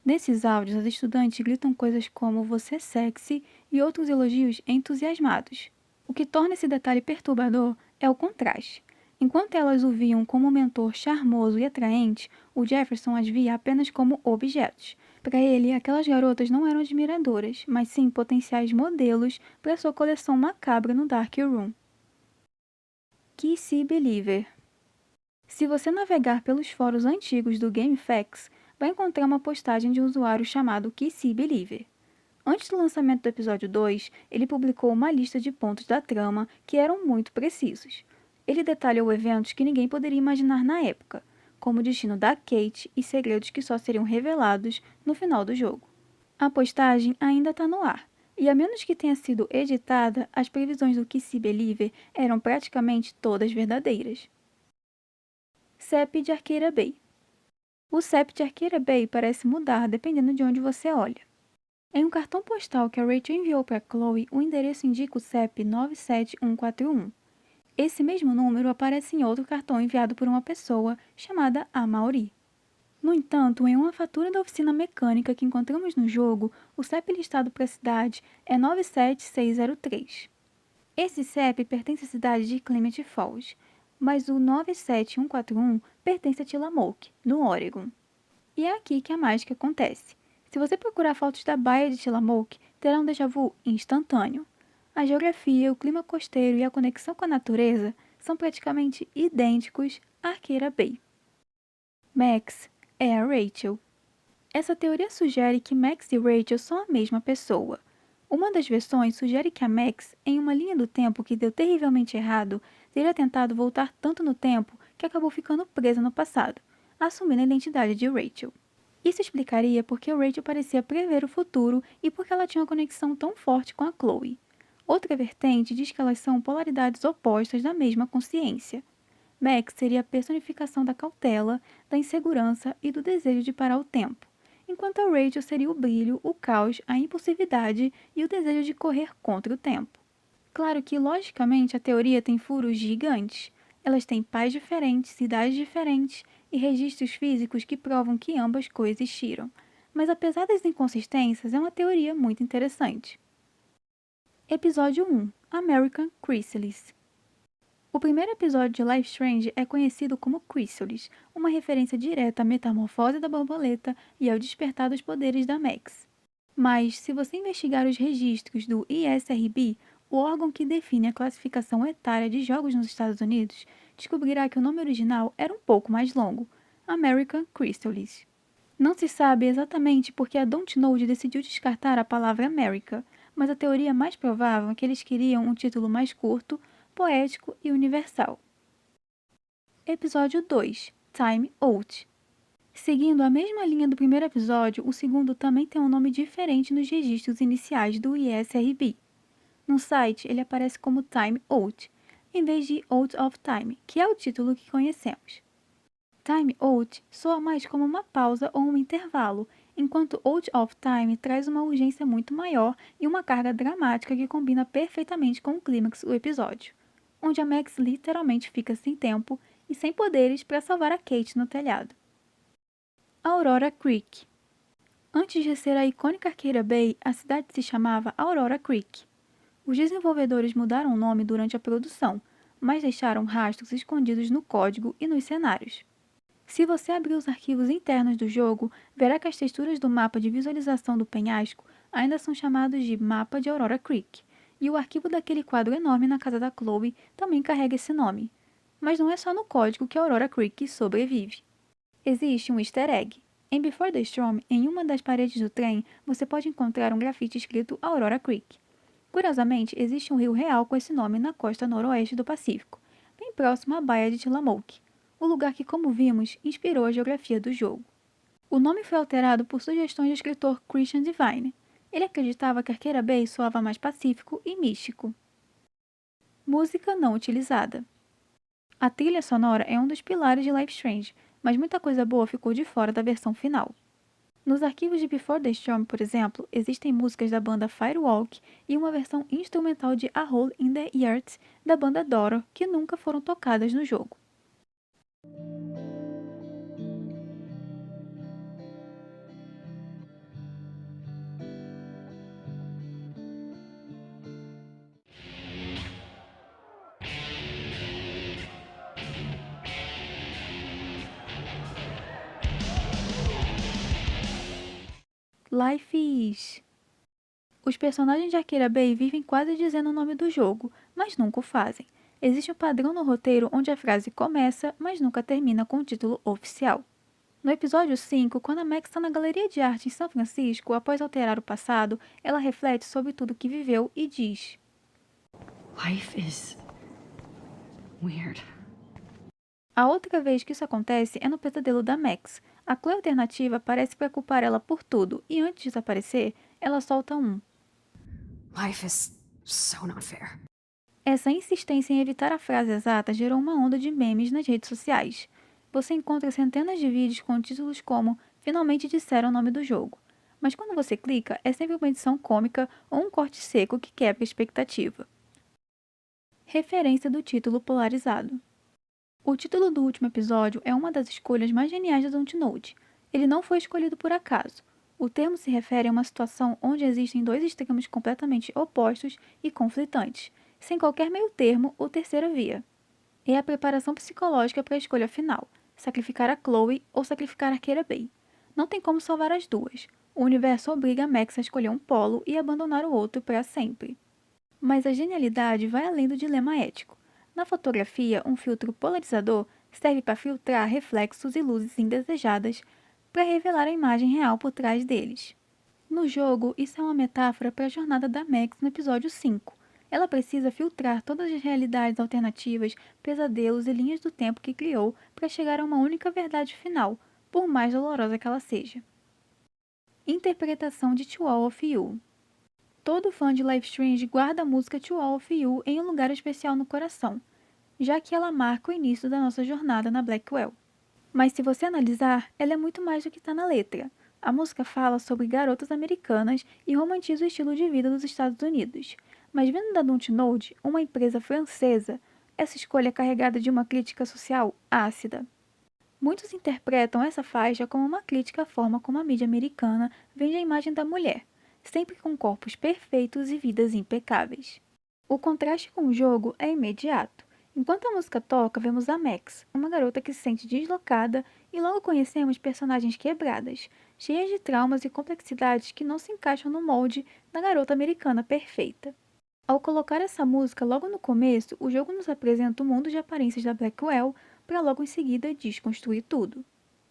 Nesses áudios, as estudantes gritam coisas como "você é sexy" e outros elogios entusiasmados. O que torna esse detalhe perturbador é o contraste. Enquanto elas o viam como um mentor charmoso e atraente, o Jefferson as via apenas como objetos. Para ele, aquelas garotas não eram admiradoras, mas sim potenciais modelos para sua coleção macabra no Dark Room. Kissy Believer. Se você navegar pelos fóruns antigos do GameFAQs, vai encontrar uma postagem de um usuário chamado Kissy Believer. Antes do lançamento do episódio 2, ele publicou uma lista de pontos da trama que eram muito precisos. Ele detalhou eventos que ninguém poderia imaginar na época, como o destino da Kate e segredos que só seriam revelados no final do jogo. A postagem ainda está no ar, e a menos que tenha sido editada, as previsões do Kissy Believer eram praticamente todas verdadeiras. CEP de Arqueira Bay. O CEP de Arqueira Bay parece mudar dependendo de onde você olha. Em um cartão postal que a Rachel enviou para Chloe, o endereço indica o CEP 97141. Esse mesmo número aparece em outro cartão enviado por uma pessoa chamada Amaury. No entanto, em uma fatura da oficina mecânica que encontramos no jogo, o CEP listado para a cidade é 97603. Esse CEP pertence à cidade de Clement Falls, mas o 97141 pertence a Tillamook, no Oregon. E é aqui que a mágica acontece. Se você procurar fotos da baía de Tillamook, terá um déjà vu instantâneo. A geografia, o clima costeiro e a conexão com a natureza são praticamente idênticos a Arqueira Bay. Max é a Rachel. Essa teoria sugere que Max e Rachel são a mesma pessoa. Uma das versões sugere que a Max, em uma linha do tempo que deu terrivelmente errado, teria tentado voltar tanto no tempo que acabou ficando presa no passado, assumindo a identidade de Rachel. Isso explicaria por que Rachel parecia prever o futuro e por que ela tinha uma conexão tão forte com a Chloe. Outra vertente diz que elas são polaridades opostas da mesma consciência. Max seria a personificação da cautela, da insegurança e do desejo de parar o tempo, enquanto a Rachel seria o brilho, o caos, a impulsividade e o desejo de correr contra o tempo. Claro que, logicamente, a teoria tem furos gigantes. Elas têm pais diferentes, cidades diferentes e registros físicos que provam que ambas coexistiram. Mas apesar das inconsistências, é uma teoria muito interessante. Episódio 1. American Chrysalis. O primeiro episódio de Life Strange é conhecido como Chrysalis, uma referência direta à metamorfose da borboleta e ao despertar dos poderes da Max. Mas, se você investigar os registros do ISRB, o órgão que define a classificação etária de jogos nos Estados Unidos, descobrirá que o nome original era um pouco mais longo, American Chrysalis. Não se sabe exatamente por que a Dontnod decidiu descartar a palavra America, mas a teoria mais provável é que eles queriam um título mais curto, poético e universal. Episódio 2. Time Out. Seguindo a mesma linha do primeiro episódio, o segundo também tem um nome diferente nos registros iniciais do ISRB. No site, ele aparece como Time Out, em vez de Out of Time, que é o título que conhecemos. Time Out soa mais como uma pausa ou um intervalo, enquanto Out of Time traz uma urgência muito maior e uma carga dramática que combina perfeitamente com o clímax do episódio, onde a Max literalmente fica sem tempo e sem poderes para salvar a Kate no telhado. Aurora Creek. Antes de ser a icônica Arqueira Bay, a cidade se chamava Aurora Creek. Os desenvolvedores mudaram o nome durante a produção, mas deixaram rastros escondidos no código e nos cenários. Se você abrir os arquivos internos do jogo, verá que as texturas do mapa de visualização do penhasco ainda são chamados de Mapa de Aurora Creek, e o arquivo daquele quadro enorme na casa da Chloe também carrega esse nome. Mas não é só no código que Aurora Creek sobrevive. Existe um easter egg. Em Before the Storm, em uma das paredes do trem, você pode encontrar um grafite escrito Aurora Creek. Curiosamente, existe um rio real com esse nome na costa noroeste do Pacífico, bem bem próximo à baía de Tillamook, o lugar que, como vimos, inspirou a geografia do jogo. O nome foi alterado por sugestões do escritor Christian Devine. Ele acreditava que Arqueira Bay soava mais pacífico e místico. Música não utilizada. A trilha sonora é um dos pilares de Life Strange, mas muita coisa boa ficou de fora da versão final. Nos arquivos de Before the Storm, por exemplo, existem músicas da banda Firewalk e uma versão instrumental de A Hole in the Earth da banda Doro que nunca foram tocadas no jogo. Life is. Os personagens de Arqueira Bay vivem quase dizendo o nome do jogo, mas nunca o fazem. Existe um padrão no roteiro onde a frase começa, mas nunca termina com o título oficial. No episódio 5, quando a Max está na galeria de arte em São Francisco, após alterar o passado, ela reflete sobre tudo que viveu e diz: Life is weird. A outra vez que isso acontece é no pesadelo da Max. A Chloe alternativa parece preocupar ela por tudo, e antes de desaparecer, ela solta um: Life is so not fair. Essa insistência em evitar a frase exata gerou uma onda de memes nas redes sociais. Você encontra centenas de vídeos com títulos como "Finalmente disseram o nome do jogo", mas quando você clica, é sempre uma edição cômica ou um corte seco que quebra a expectativa. Referência do título polarizado. O título do último episódio é uma das escolhas mais geniais da Dontnod. Ele não foi escolhido por acaso. O termo se refere a uma situação onde existem dois extremos completamente opostos e conflitantes, sem qualquer meio termo ou terceira via. É a preparação psicológica para a escolha final: sacrificar a Chloe ou sacrificar Arqueira Bay. Não tem como salvar as duas. O universo obriga a Max a escolher um polo e abandonar o outro para sempre. Mas a genialidade vai além do dilema ético. Na fotografia, um filtro polarizador serve para filtrar reflexos e luzes indesejadas para revelar a imagem real por trás deles. No jogo, isso é uma metáfora para a jornada da Max no episódio 5. Ela precisa filtrar todas as realidades alternativas, pesadelos e linhas do tempo que criou para chegar a uma única verdade final, por mais dolorosa que ela seja. Interpretação de To All of You. Todo fã de Life Strange guarda a música To All of You em um lugar especial no coração, já que ela marca o início da nossa jornada na Blackwell. Mas se você analisar, ela é muito mais do que está na letra. A música fala sobre garotas americanas e romantiza o estilo de vida dos Estados Unidos. Mas vindo da Dontnod, uma empresa francesa, essa escolha é carregada de uma crítica social ácida. Muitos interpretam essa faixa como uma crítica à forma como a mídia americana vende a imagem da mulher, sempre com corpos perfeitos e vidas impecáveis. O contraste com o jogo é imediato. Enquanto a música toca, vemos a Max, uma garota que se sente deslocada, e logo conhecemos personagens quebradas, cheias de traumas e complexidades que não se encaixam no molde da garota americana perfeita. Ao colocar essa música logo no começo, o jogo nos apresenta o mundo de aparências da Blackwell para logo em seguida desconstruir tudo.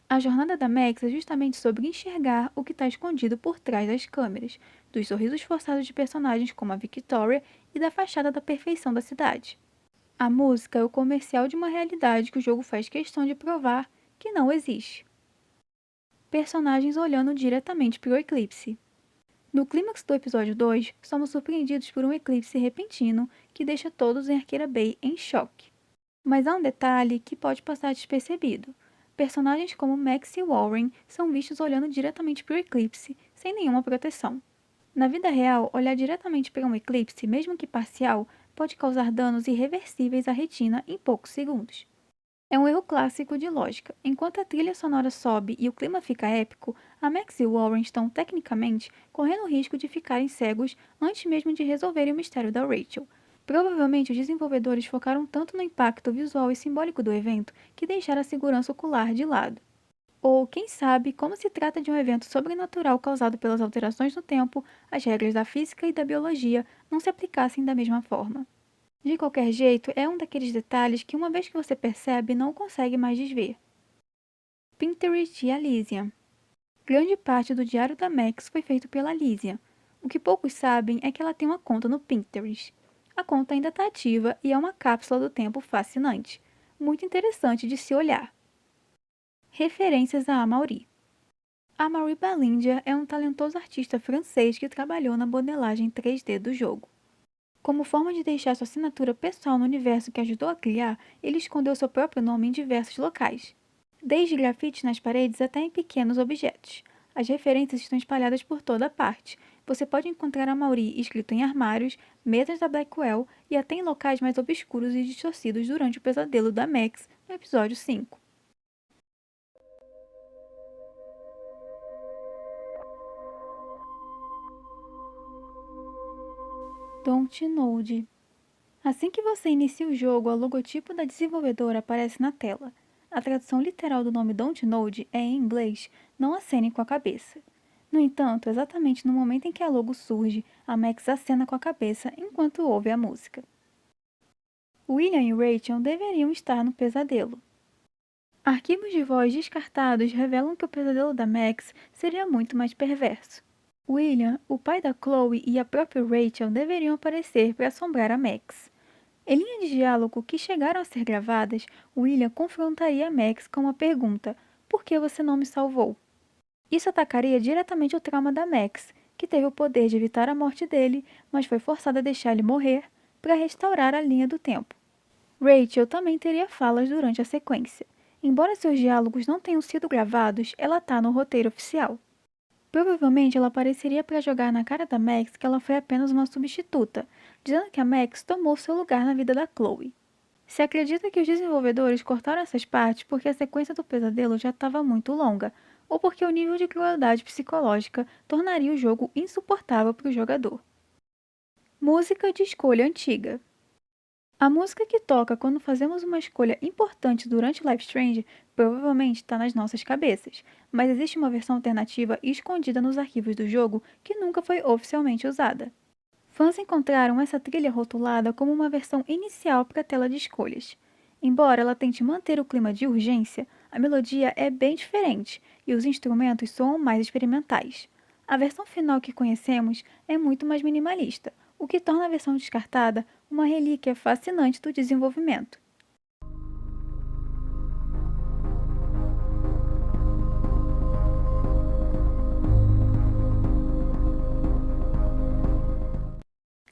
A jornada da Max é justamente sobre enxergar o que está escondido por trás das câmeras, dos sorrisos forçados de personagens como a Victoria e da fachada da perfeição da cidade. A música é o comercial de uma realidade que o jogo faz questão de provar que não existe. Personagens olhando diretamente para o eclipse. No clímax do episódio 2, somos surpreendidos por um eclipse repentino que deixa todos em Arqueira Bay em choque. Mas há um detalhe que pode passar despercebido. Personagens como Max e Warren são vistos olhando diretamente para o eclipse, sem nenhuma proteção. Na vida real, olhar diretamente para um eclipse, mesmo que parcial, pode causar danos irreversíveis à retina em poucos segundos. É um erro clássico de lógica. Enquanto a trilha sonora sobe e o clima fica épico, a Max e o Warren estão, tecnicamente, correndo o risco de ficarem cegos antes mesmo de resolverem o mistério da Rachel. Provavelmente os desenvolvedores focaram tanto no impacto visual e simbólico do evento que deixaram a segurança ocular de lado. Ou, quem sabe, como se trata de um evento sobrenatural causado pelas alterações no tempo, as regras da física e da biologia não se aplicassem da mesma forma. De qualquer jeito, é um daqueles detalhes que uma vez que você percebe, não consegue mais desver. Pinterest e Alicia. Grande parte do diário da Max foi feito pela Alicia. O que poucos sabem é que ela tem uma conta no Pinterest. A conta ainda está ativa e é uma cápsula do tempo fascinante, muito interessante de se olhar. Referências a Amaury. Amaury Balindia é um talentoso artista francês que trabalhou na modelagem 3D do jogo. Como forma de deixar sua assinatura pessoal no universo que ajudou a criar, ele escondeu seu próprio nome em diversos locais, desde grafites nas paredes até em pequenos objetos. As referências estão espalhadas por toda parte. Você pode encontrar Amaury escrito em armários, mesas da Blackwell e até em locais mais obscuros e distorcidos durante o pesadelo da Max no episódio 5. Dontnod. Assim que você inicia o jogo, o logotipo da desenvolvedora aparece na tela. A tradução literal do nome Dontnod é, em inglês, não acene com a cabeça. No entanto, exatamente no momento em que a logo surge, a Max acena com a cabeça enquanto ouve a música. William e Rachel deveriam estar no pesadelo. Arquivos de voz descartados revelam que o pesadelo da Max seria muito mais perverso. William, o pai da Chloe e a própria Rachel deveriam aparecer para assombrar a Max. Em linhas de diálogo que chegaram a ser gravadas, William confrontaria Max com uma pergunta: por que você não me salvou? Isso atacaria diretamente o trauma da Max, que teve o poder de evitar a morte dele, mas foi forçada a deixar ele morrer para restaurar a linha do tempo. Rachel também teria falas durante a sequência. Embora seus diálogos não tenham sido gravados, ela está no roteiro oficial. Provavelmente ela apareceria para jogar na cara da Max que ela foi apenas uma substituta, dizendo que a Max tomou seu lugar na vida da Chloe. Se acredita que os desenvolvedores cortaram essas partes porque a sequência do pesadelo já estava muito longa, ou porque o nível de crueldade psicológica tornaria o jogo insuportável para o jogador. Música de escolha antiga. A música que toca quando fazemos uma escolha importante durante Life Strange provavelmente está nas nossas cabeças, mas existe uma versão alternativa escondida nos arquivos do jogo que nunca foi oficialmente usada. Fãs encontraram essa trilha rotulada como uma versão inicial para a tela de escolhas. Embora ela tente manter o clima de urgência, a melodia é bem diferente e os instrumentos soam mais experimentais. A versão final que conhecemos é muito mais minimalista, o que torna a versão descartada uma relíquia fascinante do desenvolvimento.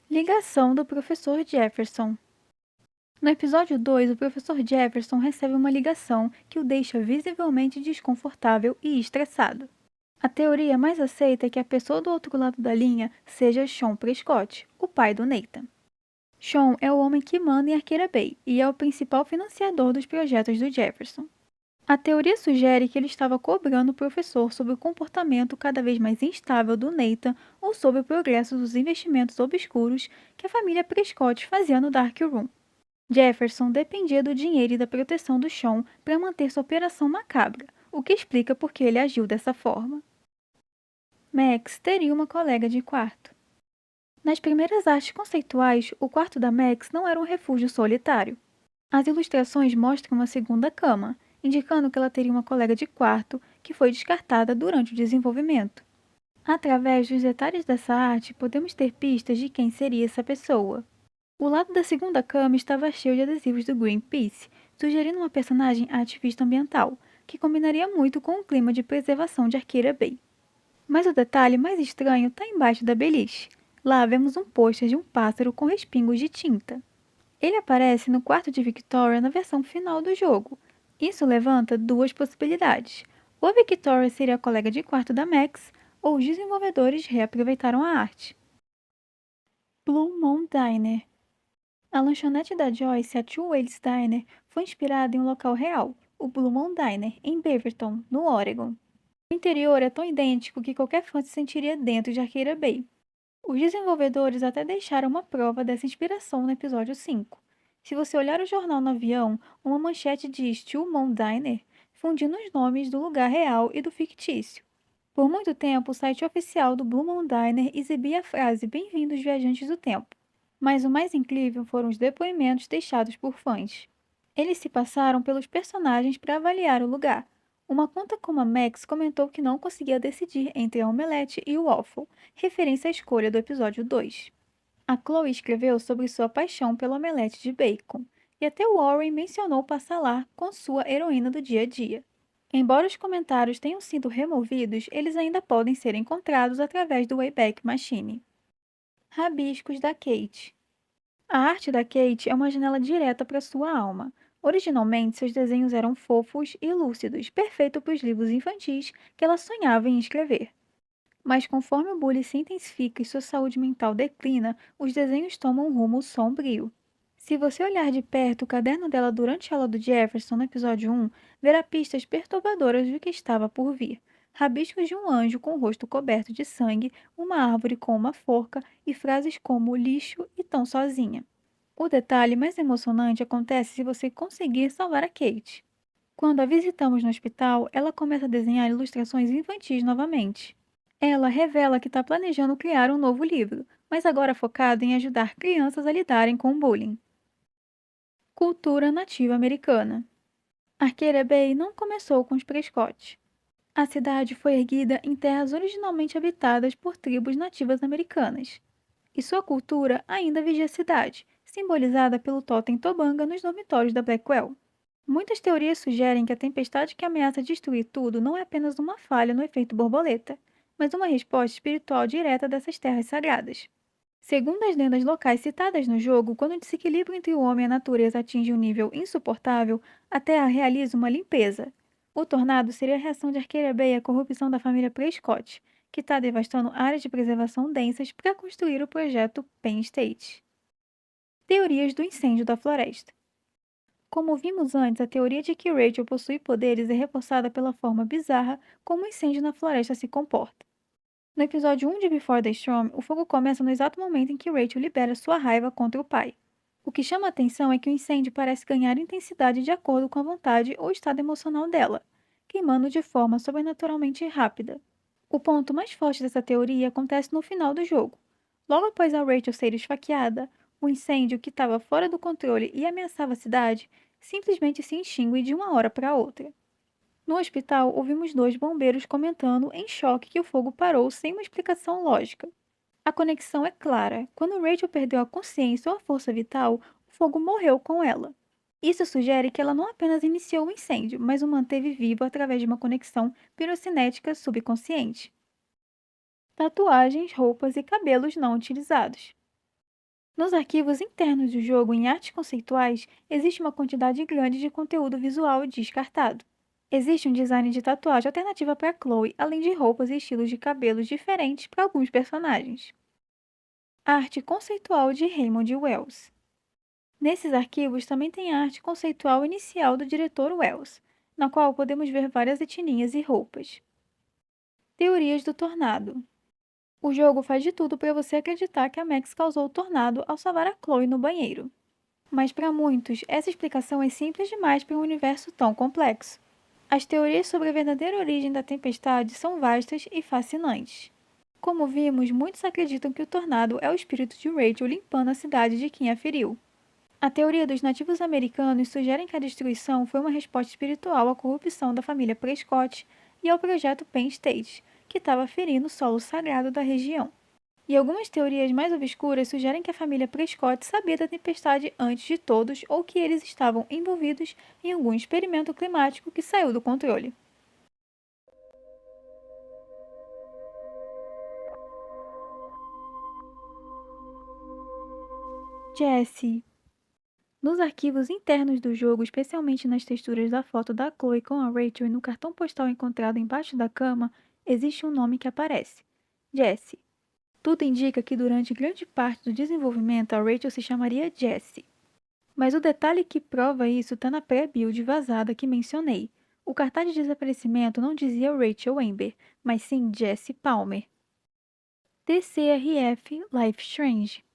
Ligação do professor Jefferson. No episódio 2, o professor Jefferson recebe uma ligação que o deixa visivelmente desconfortável e estressado. A teoria mais aceita é que a pessoa do outro lado da linha seja Sean Prescott, o pai do Nathan. Sean é o homem que manda em Arqueira Bay e é o principal financiador dos projetos do Jefferson. A teoria sugere que ele estava cobrando o professor sobre o comportamento cada vez mais instável do Nathan ou sobre o progresso dos investimentos obscuros que a família Prescott fazia no Dark Room. Jefferson dependia do dinheiro e da proteção do Sean para manter sua operação macabra, o que explica por que ele agiu dessa forma. Max teria uma colega de quarto. Nas primeiras artes conceituais, o quarto da Max não era um refúgio solitário. As ilustrações mostram uma segunda cama, indicando que ela teria uma colega de quarto que foi descartada durante o desenvolvimento. Através dos detalhes dessa arte, podemos ter pistas de quem seria essa pessoa. O lado da segunda cama estava cheio de adesivos do Greenpeace, sugerindo uma personagem ativista ambiental, que combinaria muito com o clima de preservação de Arqueira Bay. Mas o detalhe mais estranho está embaixo da beliche. Lá vemos um pôster de um pássaro com respingos de tinta. Ele aparece no quarto de Victoria na versão final do jogo. Isso levanta duas possibilidades. Ou Victoria seria a colega de quarto da Max, ou os desenvolvedores reaproveitaram a arte. Blue Moon Diner. A lanchonete da Joyce, a Two Whales Diner, foi inspirada em um local real, o Blue Moon Diner, em Beaverton, no Oregon. O interior é tão idêntico que qualquer fã se sentiria dentro de Arqueira Bay. Os desenvolvedores até deixaram uma prova dessa inspiração no episódio 5. Se você olhar o jornal no avião, uma manchete diz Two Moon Diner, fundindo os nomes do lugar real e do fictício. Por muito tempo, o site oficial do Blue Moon Diner exibia a frase Bem-vindos viajantes do tempo. Mas o mais incrível foram os depoimentos deixados por fãs. Eles se passaram pelos personagens para avaliar o lugar. Uma conta como a Max comentou que não conseguia decidir entre a omelete e o waffle, referência à escolha do episódio 2. A Chloe escreveu sobre sua paixão pelo omelete de bacon, e até Warren mencionou passar lá com sua heroína do dia a dia. Embora os comentários tenham sido removidos, eles ainda podem ser encontrados através do Wayback Machine. Rabiscos da Kate. A arte da Kate é uma janela direta para sua alma. Originalmente, seus desenhos eram fofos e lúcidos, perfeito para os livros infantis que ela sonhava em escrever. Mas conforme o bullying se intensifica e sua saúde mental declina, os desenhos tomam um rumo sombrio. Se você olhar de perto o caderno dela durante a aula do Jefferson no episódio 1, verá pistas perturbadoras do que estava por vir. Rabiscos de um anjo com o rosto coberto de sangue, uma árvore com uma forca e frases como lixo e tão sozinha. O detalhe mais emocionante acontece se você conseguir salvar a Kate. Quando a visitamos no hospital, ela começa a desenhar ilustrações infantis novamente. Ela revela que está planejando criar um novo livro, mas agora focado em ajudar crianças a lidarem com o bullying. Cultura nativa americana. Arqueira Bay não começou com os Prescott. A cidade foi erguida em terras originalmente habitadas por tribos nativas americanas, e sua cultura ainda vigia a cidade, simbolizada pelo totem Tobanga nos dormitórios da Blackwell. Muitas teorias sugerem que a tempestade que ameaça destruir tudo não é apenas uma falha no efeito borboleta, mas uma resposta espiritual direta dessas terras sagradas. Segundo as lendas locais citadas no jogo, quando o desequilíbrio entre o homem e a natureza atinge um nível insuportável, a Terra realiza uma limpeza. O tornado seria a reação de Arqueira Bay à corrupção da família Prescott, que está devastando áreas de preservação densas para construir o projeto Penn State. Teorias do incêndio da floresta. Como vimos antes, a teoria de que Rachel possui poderes é reforçada pela forma bizarra como o incêndio na floresta se comporta. No episódio 1 de Before the Storm, o fogo começa no exato momento em que Rachel libera sua raiva contra o pai. O que chama a atenção é que o incêndio parece ganhar intensidade de acordo com a vontade ou estado emocional dela, queimando de forma sobrenaturalmente rápida. O ponto mais forte dessa teoria acontece no final do jogo. Logo após a Rachel ser esfaqueada, o incêndio, que estava fora do controle e ameaçava a cidade, simplesmente se extingue de uma hora para outra. No hospital, ouvimos 2 bombeiros comentando em choque que o fogo parou sem uma explicação lógica. A conexão é clara. Quando Rachel perdeu a consciência ou a força vital, o fogo morreu com ela. Isso sugere que ela não apenas iniciou o incêndio, mas o manteve vivo através de uma conexão pirocinética subconsciente. Tatuagens, roupas e cabelos não utilizados. Nos arquivos internos do jogo em artes conceituais, existe uma quantidade grande de conteúdo visual descartado. Existe um design de tatuagem alternativa para Chloe, além de roupas e estilos de cabelos diferentes para alguns personagens. Arte conceitual de Raymond Wells. Nesses arquivos também tem a arte conceitual inicial do diretor Wells, na qual podemos ver várias etnias e roupas. Teorias do tornado. O jogo faz de tudo para você acreditar que a Max causou o tornado ao salvar a Chloe no banheiro. Mas para muitos, essa explicação é simples demais para um universo tão complexo. As teorias sobre a verdadeira origem da tempestade são vastas e fascinantes. Como vimos, muitos acreditam que o tornado é o espírito de Rachel limpando a cidade de quem a feriu. A teoria dos nativos americanos sugere que a destruição foi uma resposta espiritual à corrupção da família Prescott e ao projeto Penn State, que estava ferindo o solo sagrado da região. E algumas teorias mais obscuras sugerem que a família Prescott sabia da tempestade antes de todos ou que eles estavam envolvidos em algum experimento climático que saiu do controle. Jessie. Nos arquivos internos do jogo, especialmente nas texturas da foto da Chloe com a Rachel e no cartão postal encontrado embaixo da cama, existe um nome que aparece: Jessie. Tudo indica que durante grande parte do desenvolvimento a Rachel se chamaria Jessie. Mas o detalhe que prova isso está na pré-build vazada que mencionei. O cartaz de desaparecimento não dizia Rachel Amber, mas sim Jessie Palmer. TCRF Life Strange.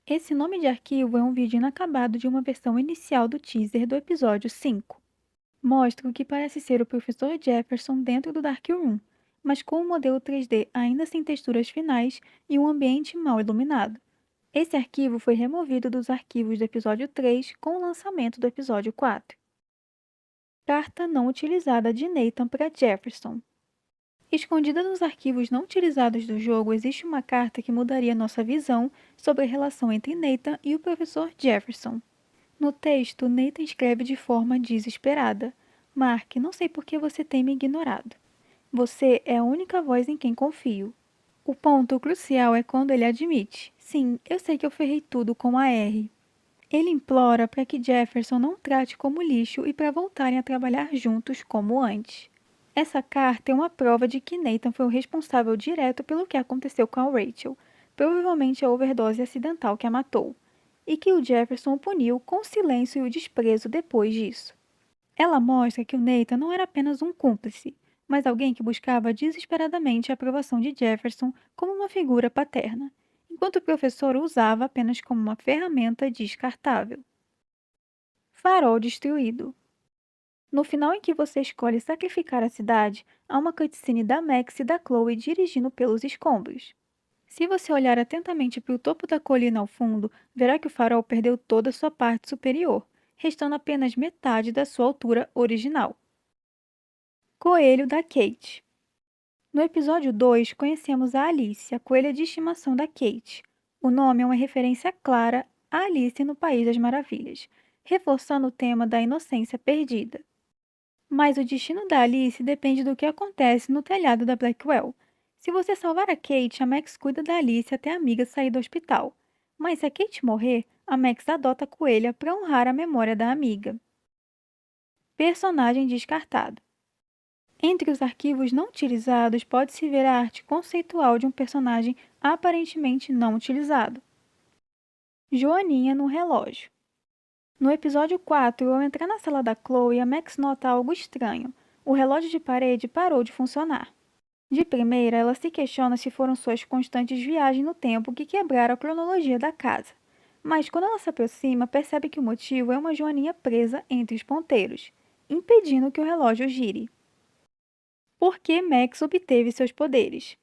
Esse nome de arquivo é um vídeo inacabado de uma versão inicial do teaser do episódio 5. Mostra o que parece ser o Professor Jefferson dentro do Dark Room, mas com um modelo 3D ainda sem texturas finais e um ambiente mal iluminado. Esse arquivo foi removido dos arquivos do episódio 3 com o lançamento do episódio 4. Carta não utilizada de Nathan para Jefferson. Escondida nos arquivos não utilizados do jogo existe uma carta que mudaria nossa visão sobre a relação entre Nathan e o professor Jefferson. No texto, Nathan escreve de forma desesperada: Mark, não sei por que você tem me ignorado. Você é a única voz em quem confio. O ponto crucial é quando ele admite: sim, eu sei que eu ferrei tudo com a R. Ele implora para que Jefferson não trate como lixo e para voltarem a trabalhar juntos como antes. Essa carta é uma prova de que Nathan foi o responsável direto pelo que aconteceu com a Rachel, provavelmente a overdose acidental que a matou, e que o Jefferson o puniu com o silêncio e o desprezo depois disso. Ela mostra que o Nathan não era apenas um cúmplice, mas alguém que buscava desesperadamente a aprovação de Jefferson como uma figura paterna, enquanto o professor o usava apenas como uma ferramenta descartável. Farol destruído. No final em que você escolhe sacrificar a cidade, há uma cutscene da Max e da Chloe dirigindo pelos escombros. Se você olhar atentamente para o topo da colina ao fundo, verá que o farol perdeu toda a sua parte superior, restando apenas metade da sua altura original. Coelho da Kate. No episódio 2, conhecemos a Alice, a coelha de estimação da Kate. O nome é uma referência clara a Alice no País das Maravilhas, reforçando o tema da inocência perdida. Mas o destino da Alice depende do que acontece no telhado da Blackwell. Se você salvar a Kate, a Max cuida da Alice até a amiga sair do hospital. Mas se a Kate morrer, a Max adota a coelha para honrar a memória da amiga. Personagem descartado. Entre os arquivos não utilizados, pode-se ver a arte conceitual de um personagem aparentemente não utilizado. Joaninha no relógio. No episódio 4, ao entrar na sala da Chloe, a Max nota algo estranho. O relógio de parede parou de funcionar. De primeira, ela se questiona se foram suas constantes viagens no tempo que quebraram a cronologia da casa. Mas quando ela se aproxima, percebe que o motivo é uma joaninha presa entre os ponteiros, impedindo que o relógio gire. Por que Max obteve seus poderes?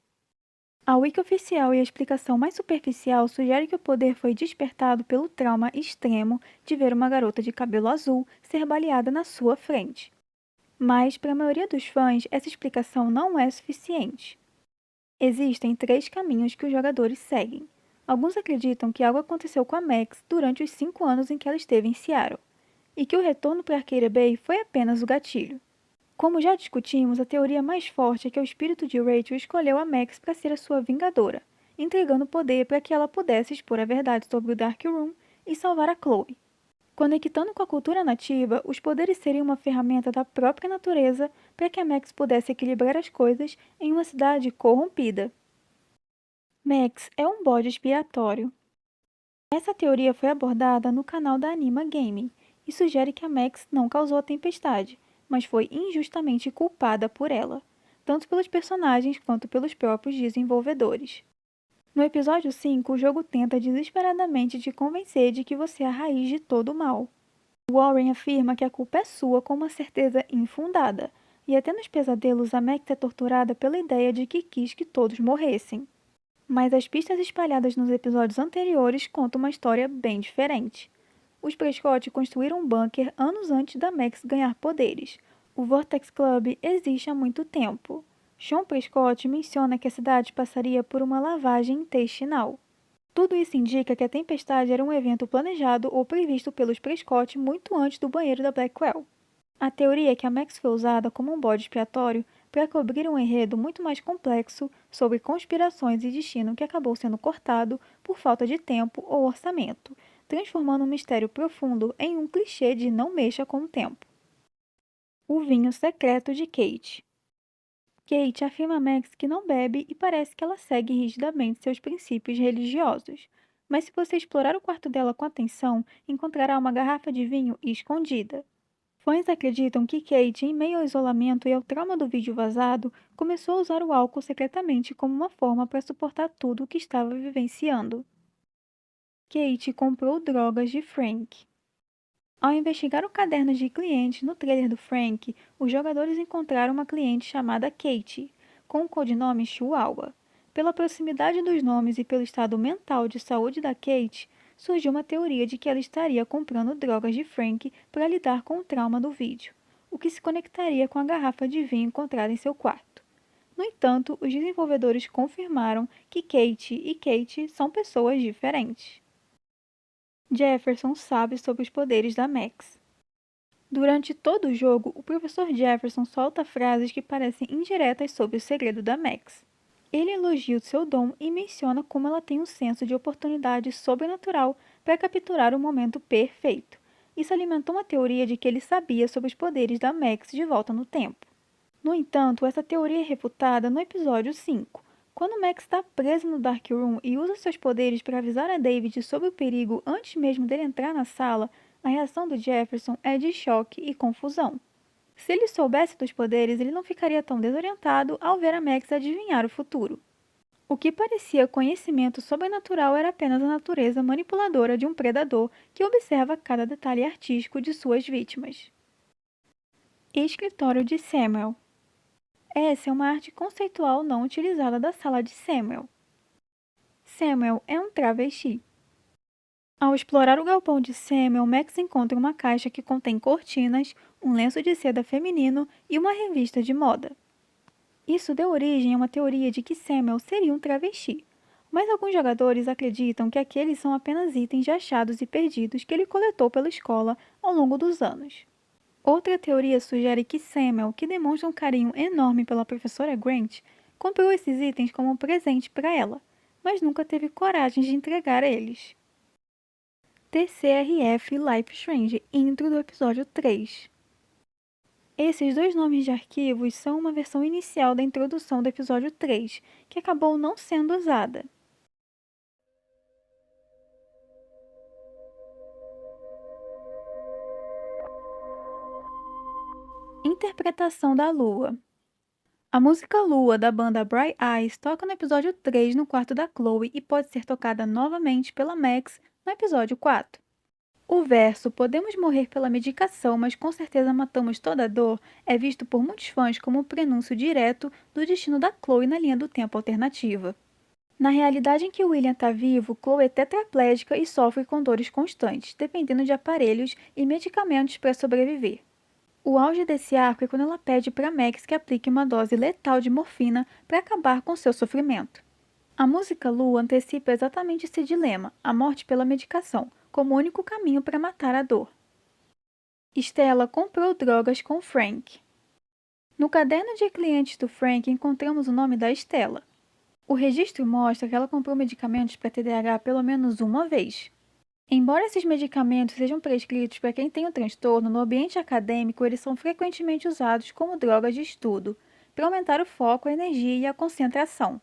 A wiki oficial e a explicação mais superficial sugere que o poder foi despertado pelo trauma extremo de ver uma garota de cabelo azul ser baleada na sua frente. Mas, para a maioria dos fãs, essa explicação não é suficiente. Existem 3 caminhos que os jogadores seguem. Alguns acreditam que algo aconteceu com a Max durante os 5 anos em que ela esteve em Seattle, e que o retorno para Arcadia Bay foi apenas o gatilho. Como já discutimos, a teoria mais forte é que o espírito de Rachel escolheu a Max para ser a sua vingadora, entregando poder para que ela pudesse expor a verdade sobre o Dark Room e salvar a Chloe. Conectando com a cultura nativa, os poderes seriam uma ferramenta da própria natureza para que a Max pudesse equilibrar as coisas em uma cidade corrompida. Max é um bode expiatório. Essa teoria foi abordada no canal da Anima Gaming e sugere que a Max não causou a tempestade, mas foi injustamente culpada por ela, tanto pelos personagens quanto pelos próprios desenvolvedores. No episódio 5, o jogo tenta desesperadamente te convencer de que você é a raiz de todo o mal. Warren afirma que a culpa é sua com uma certeza infundada, e até nos pesadelos a Max é torturada pela ideia de que quis que todos morressem. Mas as pistas espalhadas nos episódios anteriores contam uma história bem diferente. Os Prescott construíram um bunker anos antes da Max ganhar poderes. O Vortex Club existe há muito tempo. Sean Prescott menciona que a cidade passaria por uma lavagem intestinal. Tudo isso indica que a tempestade era um evento planejado ou previsto pelos Prescott muito antes do banheiro da Blackwell. A teoria é que a Max foi usada como um bode expiatório para cobrir um enredo muito mais complexo sobre conspirações e destino que acabou sendo cortado por falta de tempo ou orçamento, transformando um mistério profundo em um clichê de não mexa com o tempo. O vinho secreto de Kate. Kate afirma a Max que não bebe e parece que ela segue rigidamente seus princípios religiosos. Mas se você explorar o quarto dela com atenção, encontrará uma garrafa de vinho escondida. Fãs acreditam que Kate, em meio ao isolamento e ao trauma do vídeo vazado, começou a usar o álcool secretamente como uma forma para suportar tudo o que estava vivenciando. Kate comprou drogas de Frank. Ao investigar o caderno de clientes no trailer do Frank, os jogadores encontraram uma cliente chamada Kate, com o codinome Chihuahua. Pela proximidade dos nomes e pelo estado mental de saúde da Kate, surgiu uma teoria de que ela estaria comprando drogas de Frank para lidar com o trauma do vídeo, o que se conectaria com a garrafa de vinho encontrada em seu quarto. No entanto, os desenvolvedores confirmaram que Kate e Kate são pessoas diferentes. Jefferson sabe sobre os poderes da Max. Durante todo o jogo, o professor Jefferson solta frases que parecem indiretas sobre o segredo da Max. Ele elogia o seu dom e menciona como ela tem um senso de oportunidade sobrenatural para capturar o momento perfeito. Isso alimentou uma teoria de que ele sabia sobre os poderes da Max de volta no tempo. No entanto, essa teoria é refutada no episódio 5, quando Max está presa no Dark Room e usa seus poderes para avisar a David sobre o perigo antes mesmo dele entrar na sala. A reação do Jefferson é de choque e confusão. Se ele soubesse dos poderes, ele não ficaria tão desorientado ao ver a Max adivinhar o futuro. O que parecia conhecimento sobrenatural era apenas a natureza manipuladora de um predador que observa cada detalhe artístico de suas vítimas. Escritório de Samuel. Essa é uma arte conceitual não utilizada da sala de Samuel. Samuel é um travesti. Ao explorar o galpão de Samuel, Max encontra uma caixa que contém cortinas, um lenço de seda feminino e uma revista de moda. Isso deu origem a uma teoria de que Samuel seria um travesti, mas alguns jogadores acreditam que aqueles são apenas itens de achados e perdidos que ele coletou pela escola ao longo dos anos. Outra teoria sugere que Samuel, que demonstra um carinho enorme pela professora Grant, comprou esses itens como um presente para ela, mas nunca teve coragem de entregar eles. TCRF Life Strange, intro do episódio 3. Esses dois nomes de arquivos são uma versão inicial da introdução do episódio 3, que acabou não sendo usada. Interpretação da Lua. A música Lua da banda Bright Eyes toca no episódio 3 no quarto da Chloe e pode ser tocada novamente pela Max no episódio 4. O verso "Podemos morrer pela medicação, mas com certeza matamos toda a dor" é visto por muitos fãs como um prenúncio direto do destino da Chloe na linha do tempo alternativa. Na realidade em que William está vivo, Chloe é tetraplégica e sofre com dores constantes, dependendo de aparelhos e medicamentos para sobreviver. O auge desse arco é quando ela pede para Max que aplique uma dose letal de morfina para acabar com seu sofrimento. A música Lua antecipa exatamente esse dilema, a morte pela medicação, como o único caminho para matar a dor. Stella comprou drogas com Frank. No caderno de clientes do Frank encontramos o nome da Stella. O registro mostra que ela comprou medicamentos para TDAH pelo menos uma vez. Embora esses medicamentos sejam prescritos para quem tem o transtorno, no ambiente acadêmico eles são frequentemente usados como drogas de estudo, para aumentar o foco, a energia e a concentração.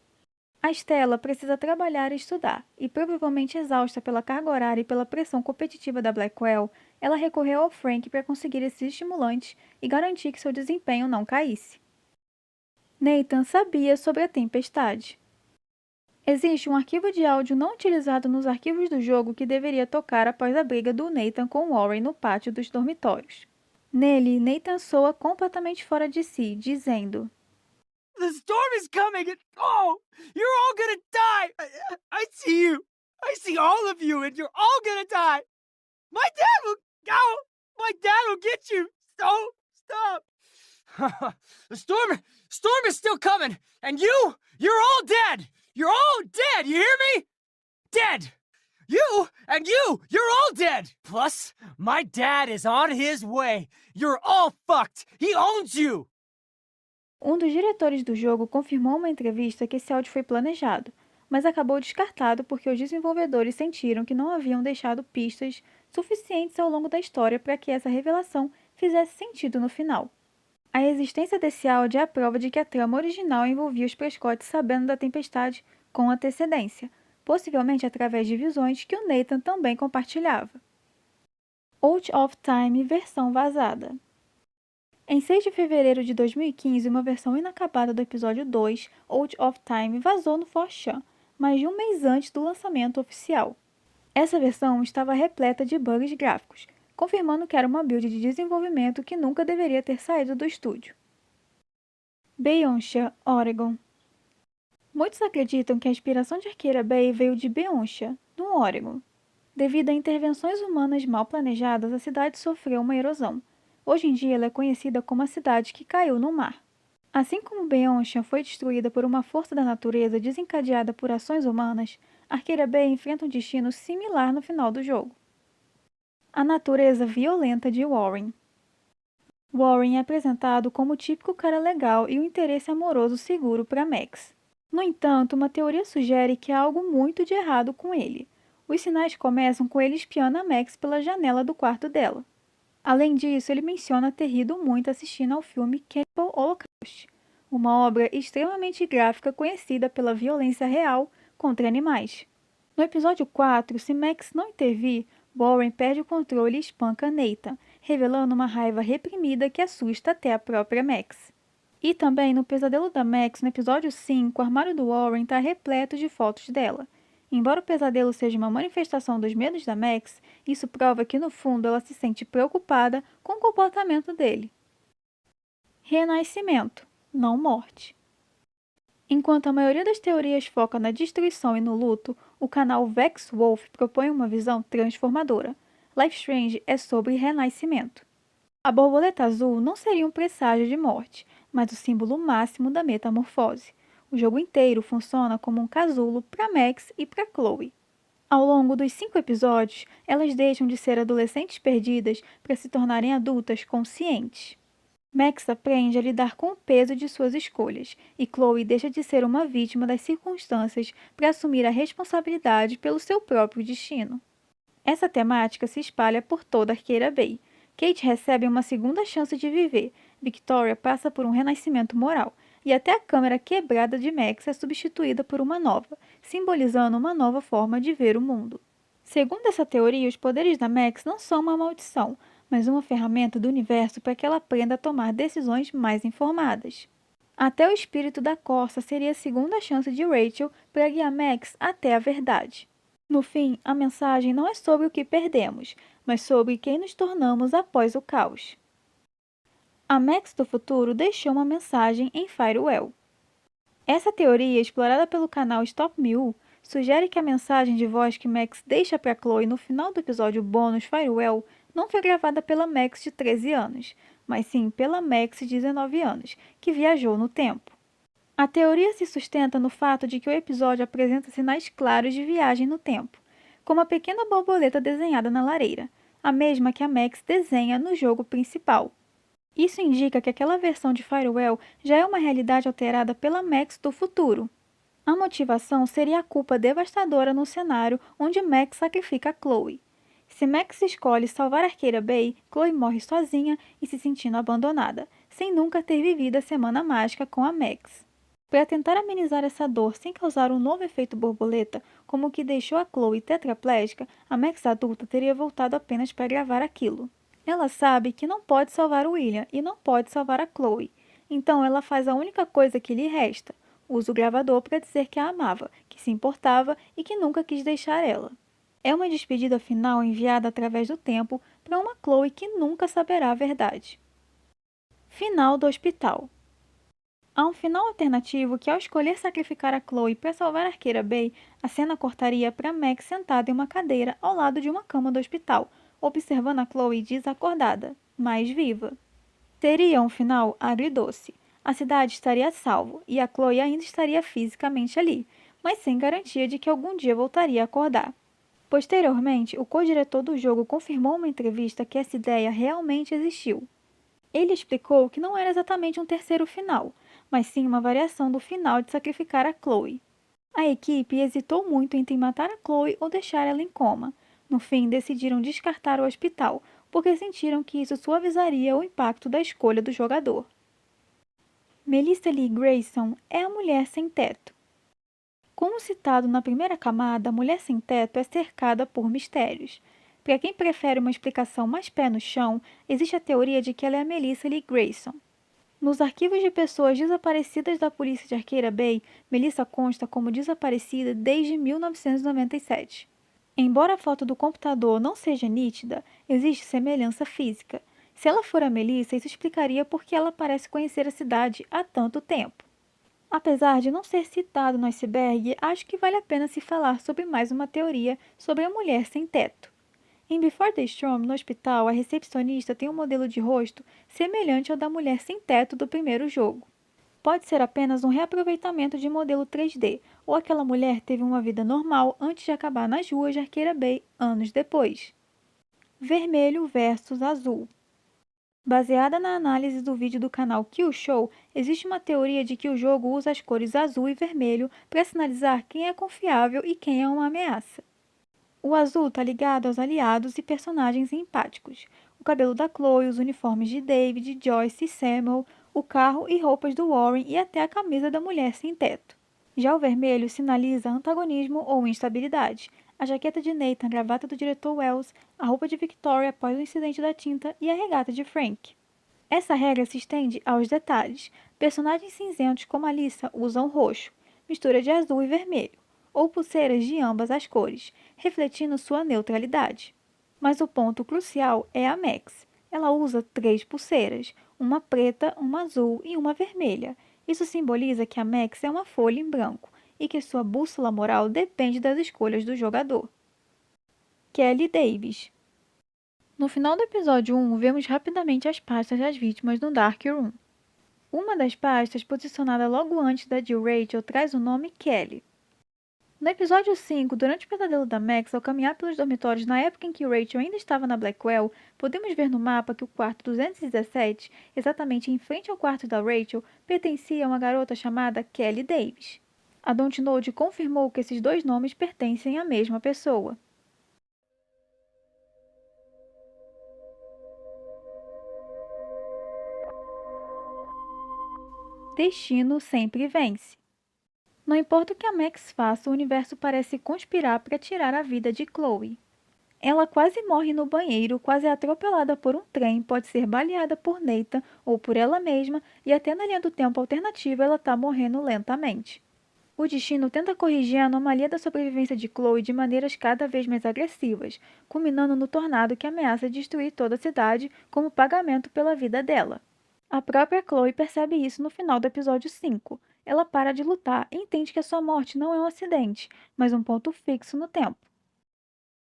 A Stella precisa trabalhar e estudar, e provavelmente exausta pela carga horária e pela pressão competitiva da Blackwell, ela recorreu ao Frank para conseguir esses estimulantes e garantir que seu desempenho não caísse. Nathan sabia sobre a tempestade. Existe um arquivo de áudio não utilizado nos arquivos do jogo que deveria tocar após a briga do Nathan com Warren no pátio dos dormitórios. Nele, Nathan soa completamente fora de si, dizendo: "The storm is coming and oh, you're all gonna die! I see you! I see all of you and you're all gonna die! My dad will... Oh, my dad will get you! So, stop! The storm is still coming and you're all dead! You're all dead, you hear me? Dead! You and you're all dead! Plus, my dad is on his way! You're all fucked! He owns you!" Um dos diretores do jogo confirmou em uma entrevista que esse áudio foi planejado, mas acabou descartado porque os desenvolvedores sentiram que não haviam deixado pistas suficientes ao longo da história para que essa revelação fizesse sentido no final. A existência desse áudio é a prova de que a trama original envolvia os Prescott sabendo da tempestade com antecedência, possivelmente através de visões que o Nathan também compartilhava. Out of Time versão vazada. Em 6 de fevereiro de 2015, uma versão inacabada do episódio 2, Out of Time, vazou no 4chan, mais de um mês antes do lançamento oficial. Essa versão estava repleta de bugs gráficos, confirmando que era uma build de desenvolvimento que nunca deveria ter saído do estúdio. Beyonce, Oregon. Muitos acreditam que a inspiração de Arqueira Bay veio de Beyonce, no Oregon. Devido a intervenções humanas mal planejadas, a cidade sofreu uma erosão. Hoje em dia ela é conhecida como a cidade que caiu no mar. Assim como Beongshan foi destruída por uma força da natureza desencadeada por ações humanas, Arqueira Bay enfrenta um destino similar no final do jogo. A natureza violenta de Warren. Warren é apresentado como o típico cara legal e um interesse amoroso seguro para Max. No entanto, uma teoria sugere que há algo muito de errado com ele. Os sinais começam com ele espiando a Max pela janela do quarto dela. Além disso, ele menciona ter rido muito assistindo ao filme Cannibal Holocaust, uma obra extremamente gráfica conhecida pela violência real contra animais. No episódio 4, se Max não intervir, Warren perde o controle e espanca Nathan, revelando uma raiva reprimida que assusta até a própria Max. E também no pesadelo da Max, no episódio 5, o armário do Warren está repleto de fotos dela. Embora o pesadelo seja uma manifestação dos medos da Max, isso prova que no fundo ela se sente preocupada com o comportamento dele. Renascimento, não morte. Enquanto a maioria das teorias foca na destruição e no luto, o canal Vex Wolf propõe uma visão transformadora. Life Strange é sobre renascimento. A borboleta azul não seria um presságio de morte, mas o símbolo máximo da metamorfose. O jogo inteiro funciona como um casulo para Max e para Chloe. Ao longo dos 5 episódios, elas deixam de ser adolescentes perdidas para se tornarem adultas conscientes. Max aprende a lidar com o peso de suas escolhas, e Chloe deixa de ser uma vítima das circunstâncias para assumir a responsabilidade pelo seu próprio destino. Essa temática se espalha por toda Arqueira Bay. Kate recebe uma segunda chance de viver, Victoria passa por um renascimento moral, e até a câmera quebrada de Max é substituída por uma nova, simbolizando uma nova forma de ver o mundo. Segundo essa teoria, os poderes da Max não são uma maldição, mas uma ferramenta do universo para que ela aprenda a tomar decisões mais informadas. Até o espírito da Corsa seria a segunda chance de Rachel para guiar Max até a verdade. No fim, a mensagem não é sobre o que perdemos, mas sobre quem nos tornamos após o caos. A Max do futuro deixou uma mensagem em Firewall. Essa teoria, explorada pelo canal Stop Miu, sugere que a mensagem de voz que Max deixa para Chloe no final do episódio bônus Firewall não foi gravada pela Max de 13 anos, mas sim pela Max de 19 anos, que viajou no tempo. A teoria se sustenta no fato de que o episódio apresenta sinais claros de viagem no tempo, como a pequena borboleta desenhada na lareira, a mesma que a Max desenha no jogo principal. Isso indica que aquela versão de Firewall já é uma realidade alterada pela Max do futuro. A motivação seria a culpa devastadora no cenário onde Max sacrifica a Chloe. Se Max escolhe salvar Arqueira Bay, Chloe morre sozinha e se sentindo abandonada, sem nunca ter vivido a semana mágica com a Max. Para tentar amenizar essa dor sem causar um novo efeito borboleta, como o que deixou a Chloe tetraplégica, a Max adulta teria voltado apenas para gravar aquilo. Ela sabe que não pode salvar o William e não pode salvar a Chloe, então ela faz a única coisa que lhe resta, usa o gravador para dizer que a amava, que se importava e que nunca quis deixar ela. É uma despedida final enviada através do tempo para uma Chloe que nunca saberá a verdade. Final do hospital. Há um final alternativo que, ao escolher sacrificar a Chloe para salvar Arqueira Bay, a cena cortaria para Max sentada em uma cadeira ao lado de uma cama do hospital, observando a Chloe desacordada, mas viva. Seria um final agridoce. A cidade estaria a salvo e a Chloe ainda estaria fisicamente ali, mas sem garantia de que algum dia voltaria a acordar. Posteriormente, o co-diretor do jogo confirmou em uma entrevista que essa ideia realmente existiu. Ele explicou que não era exatamente um terceiro final, mas sim uma variação do final de sacrificar a Chloe. A equipe hesitou muito entre matar a Chloe ou deixar ela em coma. No fim, decidiram descartar o hospital, porque sentiram que isso suavizaria o impacto da escolha do jogador. Melissa Lee Grayson é a mulher sem teto. Como citado na primeira camada, a mulher sem teto é cercada por mistérios. Para quem prefere uma explicação mais pé no chão, existe a teoria de que ela é a Melissa Lee Grayson. Nos arquivos de pessoas desaparecidas da polícia de Arqueira Bay, Melissa consta como desaparecida desde 1997. Embora a foto do computador não seja nítida, existe semelhança física. Se ela for a Melissa, isso explicaria por que ela parece conhecer a cidade há tanto tempo. Apesar de não ser citado no iceberg, acho que vale a pena se falar sobre mais uma teoria sobre a mulher sem teto. Em Before the Storm, no hospital, a recepcionista tem um modelo de rosto semelhante ao da mulher sem teto do primeiro jogo. pode ser apenas um reaproveitamento de modelo 3D, ou aquela mulher teve uma vida normal antes de acabar nas ruas de Arqueira Bay anos depois. Vermelho versus azul. Baseada na análise do vídeo do canal Kill Show, existe uma teoria de que o jogo usa as cores azul e vermelho para sinalizar quem é confiável e quem é uma ameaça. O azul está ligado aos aliados e personagens empáticos. O cabelo da Chloe, os uniformes de David, Joyce e Samuel, o carro e roupas do Warren e até a camisa da mulher sem teto. Já o vermelho sinaliza antagonismo ou instabilidade. A jaqueta de Nathan, a gravata do diretor Wells, a roupa de Victoria após o incidente da tinta e a regata de Frank. Essa regra se estende aos detalhes. Personagens cinzentos como Alyssa usam roxo, mistura de azul e vermelho, ou pulseiras de ambas as cores, refletindo sua neutralidade. Mas o ponto crucial é a Max. Ela usa 3 pulseiras, uma preta, uma azul e uma vermelha. Isso simboliza que a Max é uma folha em branco e que sua bússola moral depende das escolhas do jogador. Kelly Davis. No final do episódio 1, vemos rapidamente as pastas das vítimas no Dark Room. Uma das pastas, posicionada logo antes da de Rachel, traz o nome Kelly. No episódio 5, durante o pesadelo da Max, ao caminhar pelos dormitórios na época em que Rachel ainda estava na Blackwell, podemos ver no mapa que o quarto 217, exatamente em frente ao quarto da Rachel, pertencia a uma garota chamada Kelly Davis. A Dontnod confirmou que esses 2 nomes pertencem à mesma pessoa. Destino sempre vence. Não importa o que a Max faça, o universo parece conspirar para tirar a vida de Chloe. Ela quase morre no banheiro, quase é atropelada por um trem, pode ser baleada por Nathan ou por ela mesma, e até na linha do tempo alternativa ela está morrendo lentamente. O destino tenta corrigir a anomalia da sobrevivência de Chloe de maneiras cada vez mais agressivas, culminando no tornado que ameaça destruir toda a cidade como pagamento pela vida dela. A própria Chloe percebe isso no final do episódio 5. Ela para de lutar e entende que a sua morte não é um acidente, mas um ponto fixo no tempo.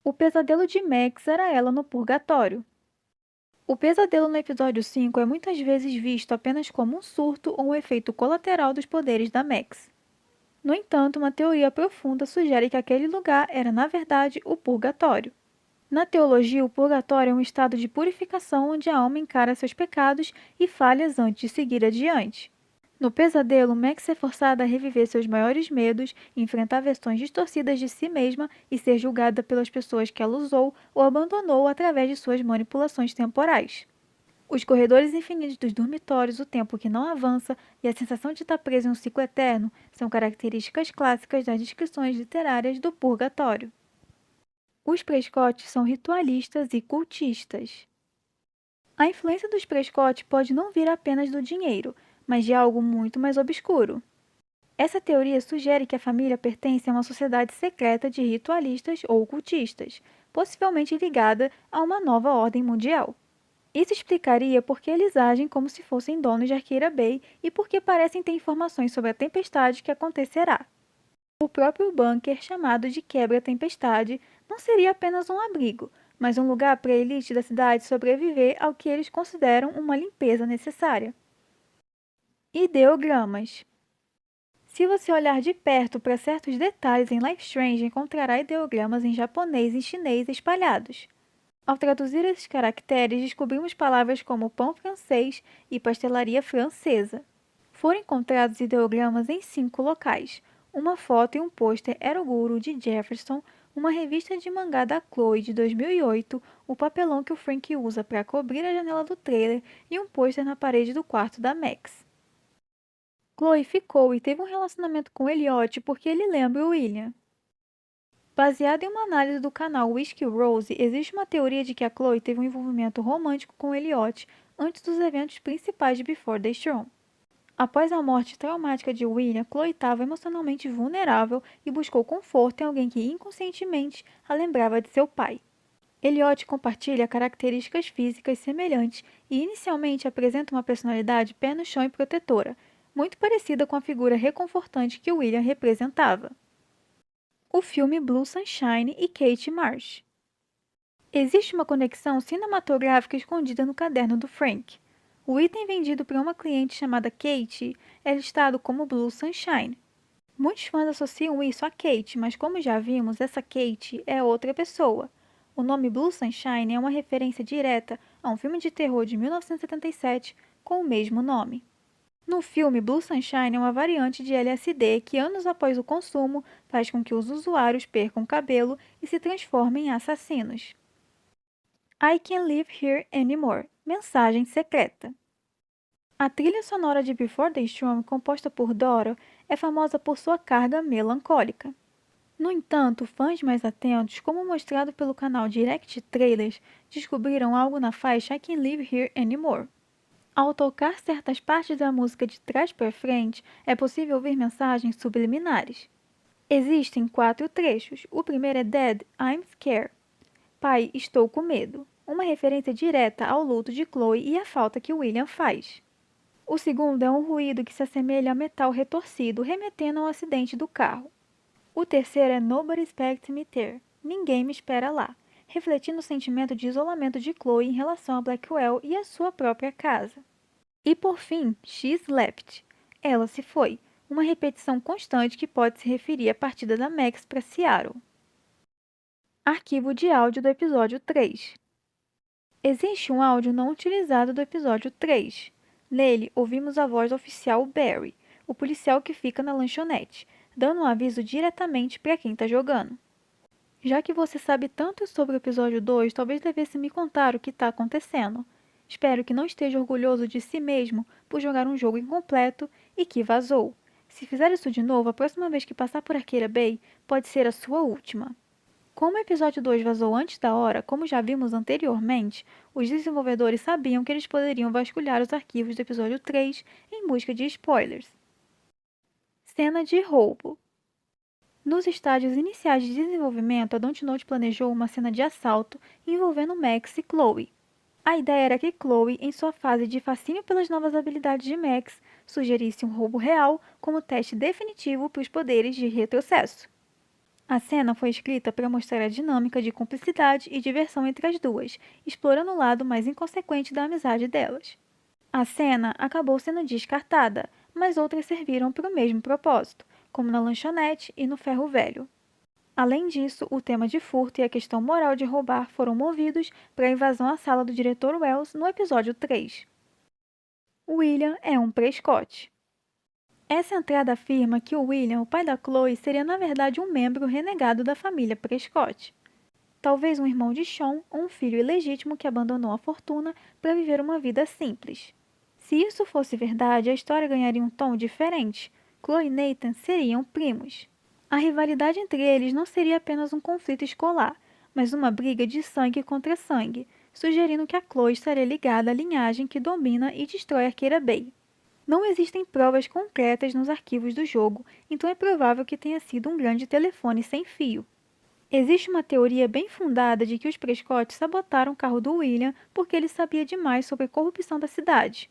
O pesadelo de Max era ela no purgatório. O pesadelo no episódio 5 é muitas vezes visto apenas como um surto ou um efeito colateral dos poderes da Max. No entanto, uma teoria profunda sugere que aquele lugar era, na verdade, o purgatório. Na teologia, o purgatório é um estado de purificação onde a alma encara seus pecados e falhas antes de seguir adiante. No pesadelo, Max é forçada a reviver seus maiores medos, enfrentar versões distorcidas de si mesma e ser julgada pelas pessoas que ela usou ou abandonou através de suas manipulações temporais. Os corredores infinitos dos dormitórios, o tempo que não avança e a sensação de estar preso em um ciclo eterno são características clássicas das descrições literárias do purgatório. Os Prescott são ritualistas e cultistas. A influência dos Prescott pode não vir apenas do dinheiro, mas de algo muito mais obscuro. Essa teoria sugere que a família pertence a uma sociedade secreta de ritualistas ou cultistas, possivelmente ligada a uma nova ordem mundial. Isso explicaria por que eles agem como se fossem donos de Arqueira Bay e por que parecem ter informações sobre a tempestade que acontecerá. O próprio bunker, chamado de Quebra-Tempestade, não seria apenas um abrigo, mas um lugar para a elite da cidade sobreviver ao que eles consideram uma limpeza necessária. Ideogramas. Se você olhar de perto para certos detalhes em Life Strange, encontrará ideogramas em japonês e chinês espalhados. Ao traduzir esses caracteres, descobrimos palavras como pão francês e pastelaria francesa. Foram encontrados ideogramas em 5 locais. Uma foto e um pôster Eroguro de Jefferson, uma revista de mangá da Chloe de 2008, o papelão que o Frank usa para cobrir a janela do trailer e um pôster na parede do quarto da Max. Chloe ficou e teve um relacionamento com Elliot porque ele lembra o William. Baseado em uma análise do canal Whiskey Rose, existe uma teoria de que a Chloe teve um envolvimento romântico com Elliot antes dos eventos principais de Before the Storm. Após a morte traumática de William, Chloe estava emocionalmente vulnerável e buscou conforto em alguém que inconscientemente a lembrava de seu pai. Elliot compartilha características físicas semelhantes e inicialmente apresenta uma personalidade pé no chão e protetora, muito parecida com a figura reconfortante que William representava. O filme Blue Sunshine e Kate Marsh. Existe uma conexão cinematográfica escondida no caderno do Frank. O item vendido para uma cliente chamada Kate é listado como Blue Sunshine. Muitos fãs associam isso a Kate, mas como já vimos, essa Kate é outra pessoa. O nome Blue Sunshine é uma referência direta a um filme de terror de 1977 com o mesmo nome. No filme, Blue Sunshine é uma variante de LSD que, anos após o consumo, faz com que os usuários percam cabelo e se transformem em assassinos. I Can't Live Here Anymore. Mensagem secreta. A trilha sonora de Before the Storm, composta por Doro, é famosa por sua carga melancólica. No entanto, fãs mais atentos, como mostrado pelo canal Direct Trailers, descobriram algo na faixa I Can't Live Here Anymore. Ao tocar certas partes da música de trás para frente, é possível ouvir mensagens subliminares. Existem 4 trechos. O primeiro é Dad, I'm Scared. Pai, estou com medo. Uma referência direta ao luto de Chloe e à falta que William faz. O segundo é um ruído que se assemelha a metal retorcido, remetendo ao acidente do carro. O terceiro é Nobody Expects Me There. Ninguém me espera lá, refletindo o sentimento de isolamento de Chloe em relação a Blackwell e a sua própria casa. E por fim, She's Left. Ela se foi, uma repetição constante que pode se referir à partida da Max para Seattle. Arquivo de áudio do episódio 3. Existe um áudio não utilizado do episódio 3. Nele, ouvimos a voz do oficial Barry, o policial que fica na lanchonete, dando um aviso diretamente para quem está jogando. Já que você sabe tanto sobre o episódio 2, talvez devesse me contar o que está acontecendo. Espero que não esteja orgulhoso de si mesmo por jogar um jogo incompleto e que vazou. Se fizer isso de novo, a próxima vez que passar por Arqueira Bay, pode ser a sua última. Como o episódio 2 vazou antes da hora, como já vimos anteriormente, os desenvolvedores sabiam que eles poderiam vasculhar os arquivos do episódio 3 em busca de spoilers. Cena de roubo. Nos estágios iniciais de desenvolvimento, a Dontnod planejou uma cena de assalto envolvendo Max e Chloe. A ideia era que Chloe, em sua fase de fascínio pelas novas habilidades de Max, sugerisse um roubo real como teste definitivo para os poderes de retrocesso. A cena foi escrita para mostrar a dinâmica de cumplicidade e diversão entre as duas, explorando o lado mais inconsequente da amizade delas. A cena acabou sendo descartada, mas outras serviram para o mesmo propósito, como na lanchonete e no ferro velho. Além disso, o tema de furto e a questão moral de roubar foram movidos para a invasão à sala do diretor Wells no episódio 3. William é um Prescott. Essa entrada afirma que o William, o pai da Chloe, seria na verdade um membro renegado da família Prescott. Talvez um irmão de Sean ou um filho ilegítimo que abandonou a fortuna para viver uma vida simples. Se isso fosse verdade, a história ganharia um tom diferente. Chloe e Nathan seriam primos. A rivalidade entre eles não seria apenas um conflito escolar, mas uma briga de sangue contra sangue, sugerindo que a Chloe estaria ligada à linhagem que domina e destrói Arqueira Bay. Não existem provas concretas nos arquivos do jogo, então é provável que tenha sido um grande telefone sem fio. Existe uma teoria bem fundada de que os Prescott sabotaram o carro do William porque ele sabia demais sobre a corrupção da cidade.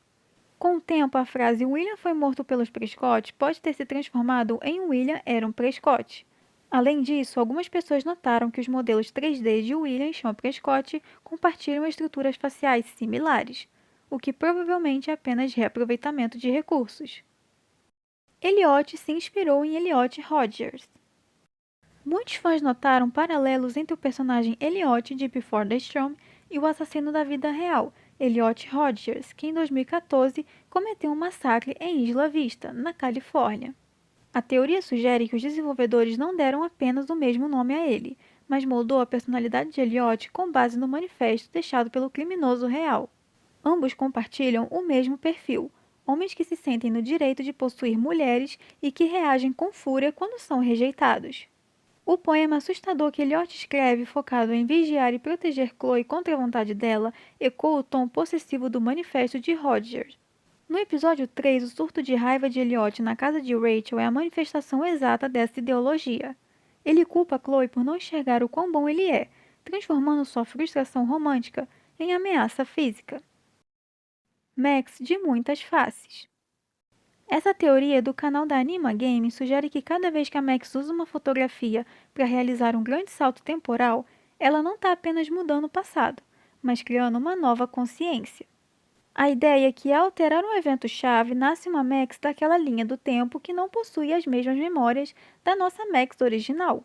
Com o tempo, a frase William foi morto pelos Prescott pode ter se transformado em William era um Prescott. Além disso, algumas pessoas notaram que os modelos 3D de William e Sean Prescott compartilham estruturas faciais similares, o que provavelmente é apenas reaproveitamento de recursos. Elliot se inspirou em Elliot Rodgers. Muitos fãs notaram paralelos entre o personagem Elliot de Before the Storm e o assassino da vida real, Elliot Rodgers, que em 2014 cometeu um massacre em Isla Vista, na Califórnia. A teoria sugere que os desenvolvedores não deram apenas o mesmo nome a ele, mas moldou a personalidade de Elliot com base no manifesto deixado pelo criminoso real. Ambos compartilham o mesmo perfil, homens que se sentem no direito de possuir mulheres e que reagem com fúria quando são rejeitados. O poema assustador que Elliot escreve, focado em vigiar e proteger Chloe contra a vontade dela, ecoa o tom possessivo do manifesto de Rodgers. No episódio 3, o surto de raiva de Elliot na casa de Rachel é a manifestação exata dessa ideologia. Ele culpa Chloe por não enxergar o quão bom ele é, transformando sua frustração romântica em ameaça física. Max de muitas faces. Essa teoria do canal da Anima Game sugere que cada vez que a Max usa uma fotografia para realizar um grande salto temporal, ela não está apenas mudando o passado, mas criando uma nova consciência. A ideia é que, ao alterar um evento-chave, nasce uma Max daquela linha do tempo que não possui as mesmas memórias da nossa Max original.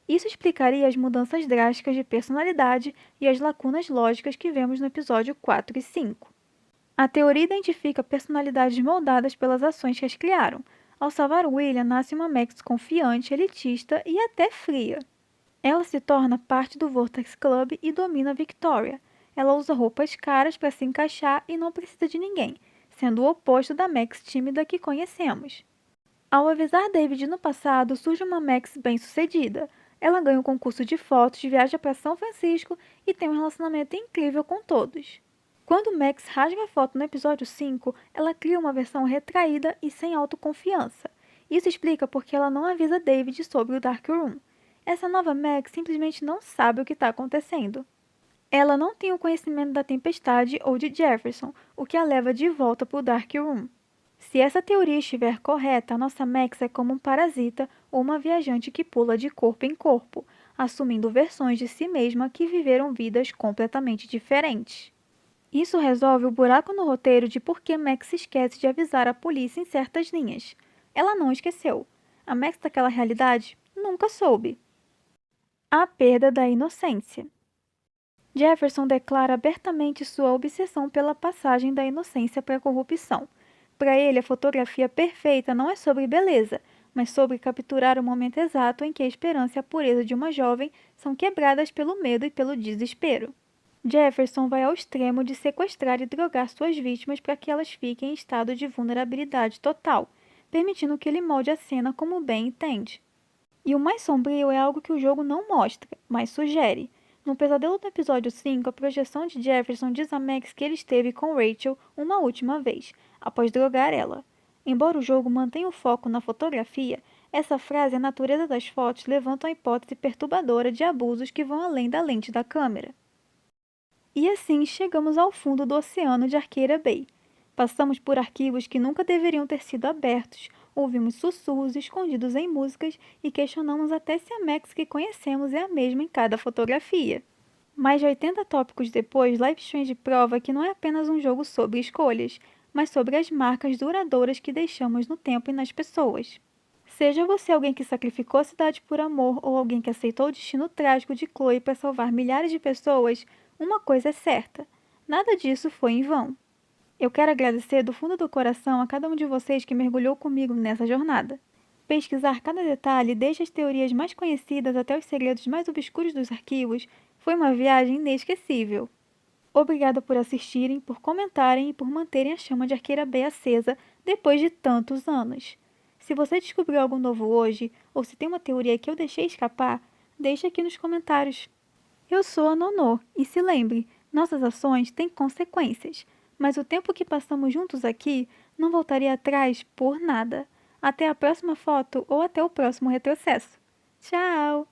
Isso explicaria as mudanças drásticas de personalidade e as lacunas lógicas que vemos no episódio 4 e 5. A teoria identifica personalidades moldadas pelas ações que as criaram. Ao salvar William, nasce uma Max confiante, elitista e até fria. Ela se torna parte do Vortex Club e domina Victoria. Ela usa roupas caras para se encaixar e não precisa de ninguém, sendo o oposto da Max tímida que conhecemos. Ao avisar David no passado, surge uma Max bem-sucedida. Ela ganha um concurso de fotos, viaja para São Francisco e tem um relacionamento incrível com todos. Quando Max rasga a foto no episódio 5, ela cria uma versão retraída e sem autoconfiança. Isso explica porque ela não avisa David sobre o Dark Room. Essa nova Max simplesmente não sabe o que está acontecendo. Ela não tem o conhecimento da Tempestade ou de Jefferson, o que a leva de volta para o Dark Room. Se essa teoria estiver correta, a nossa Max é como um parasita ou uma viajante que pula de corpo em corpo, assumindo versões de si mesma que viveram vidas completamente diferentes. Isso resolve o buraco no roteiro de por que Max se esquece de avisar a polícia em certas linhas. Ela não esqueceu. A Max daquela realidade nunca soube. A perda da inocência. Jefferson declara abertamente sua obsessão pela passagem da inocência para a corrupção. Para ele, a fotografia perfeita não é sobre beleza, mas sobre capturar o momento exato em que a esperança e a pureza de uma jovem são quebradas pelo medo e pelo desespero. Jefferson vai ao extremo de sequestrar e drogar suas vítimas para que elas fiquem em estado de vulnerabilidade total, permitindo que ele molde a cena como bem entende. E o mais sombrio é algo que o jogo não mostra, mas sugere. No pesadelo do episódio 5, a projeção de Jefferson diz a Max que ele esteve com Rachel uma última vez, após drogar ela. Embora o jogo mantenha o foco na fotografia, essa frase e a natureza das fotos levantam a hipótese perturbadora de abusos que vão além da lente da câmera. E assim chegamos ao fundo do oceano de Arqueira Bay. Passamos por arquivos que nunca deveriam ter sido abertos, ouvimos sussurros escondidos em músicas e questionamos até se a Max que conhecemos é a mesma em cada fotografia. Mais de 80 tópicos depois, Life Strange prova que não é apenas um jogo sobre escolhas, mas sobre as marcas duradouras que deixamos no tempo e nas pessoas. Seja você alguém que sacrificou a cidade por amor ou alguém que aceitou o destino trágico de Chloe para salvar milhares de pessoas, uma coisa é certa: nada disso foi em vão. Eu quero agradecer do fundo do coração a cada um de vocês que mergulhou comigo nessa jornada. Pesquisar cada detalhe, desde as teorias mais conhecidas até os segredos mais obscuros dos arquivos, foi uma viagem inesquecível. Obrigada por assistirem, por comentarem e por manterem a chama de Arqueira Bay acesa depois de tantos anos. Se você descobriu algo novo hoje, ou se tem uma teoria que eu deixei escapar, deixe aqui nos comentários. Eu sou a Nonô, e se lembre, nossas ações têm consequências, mas o tempo que passamos juntos aqui não voltaria atrás por nada. Até a próxima foto ou até o próximo retrocesso. Tchau!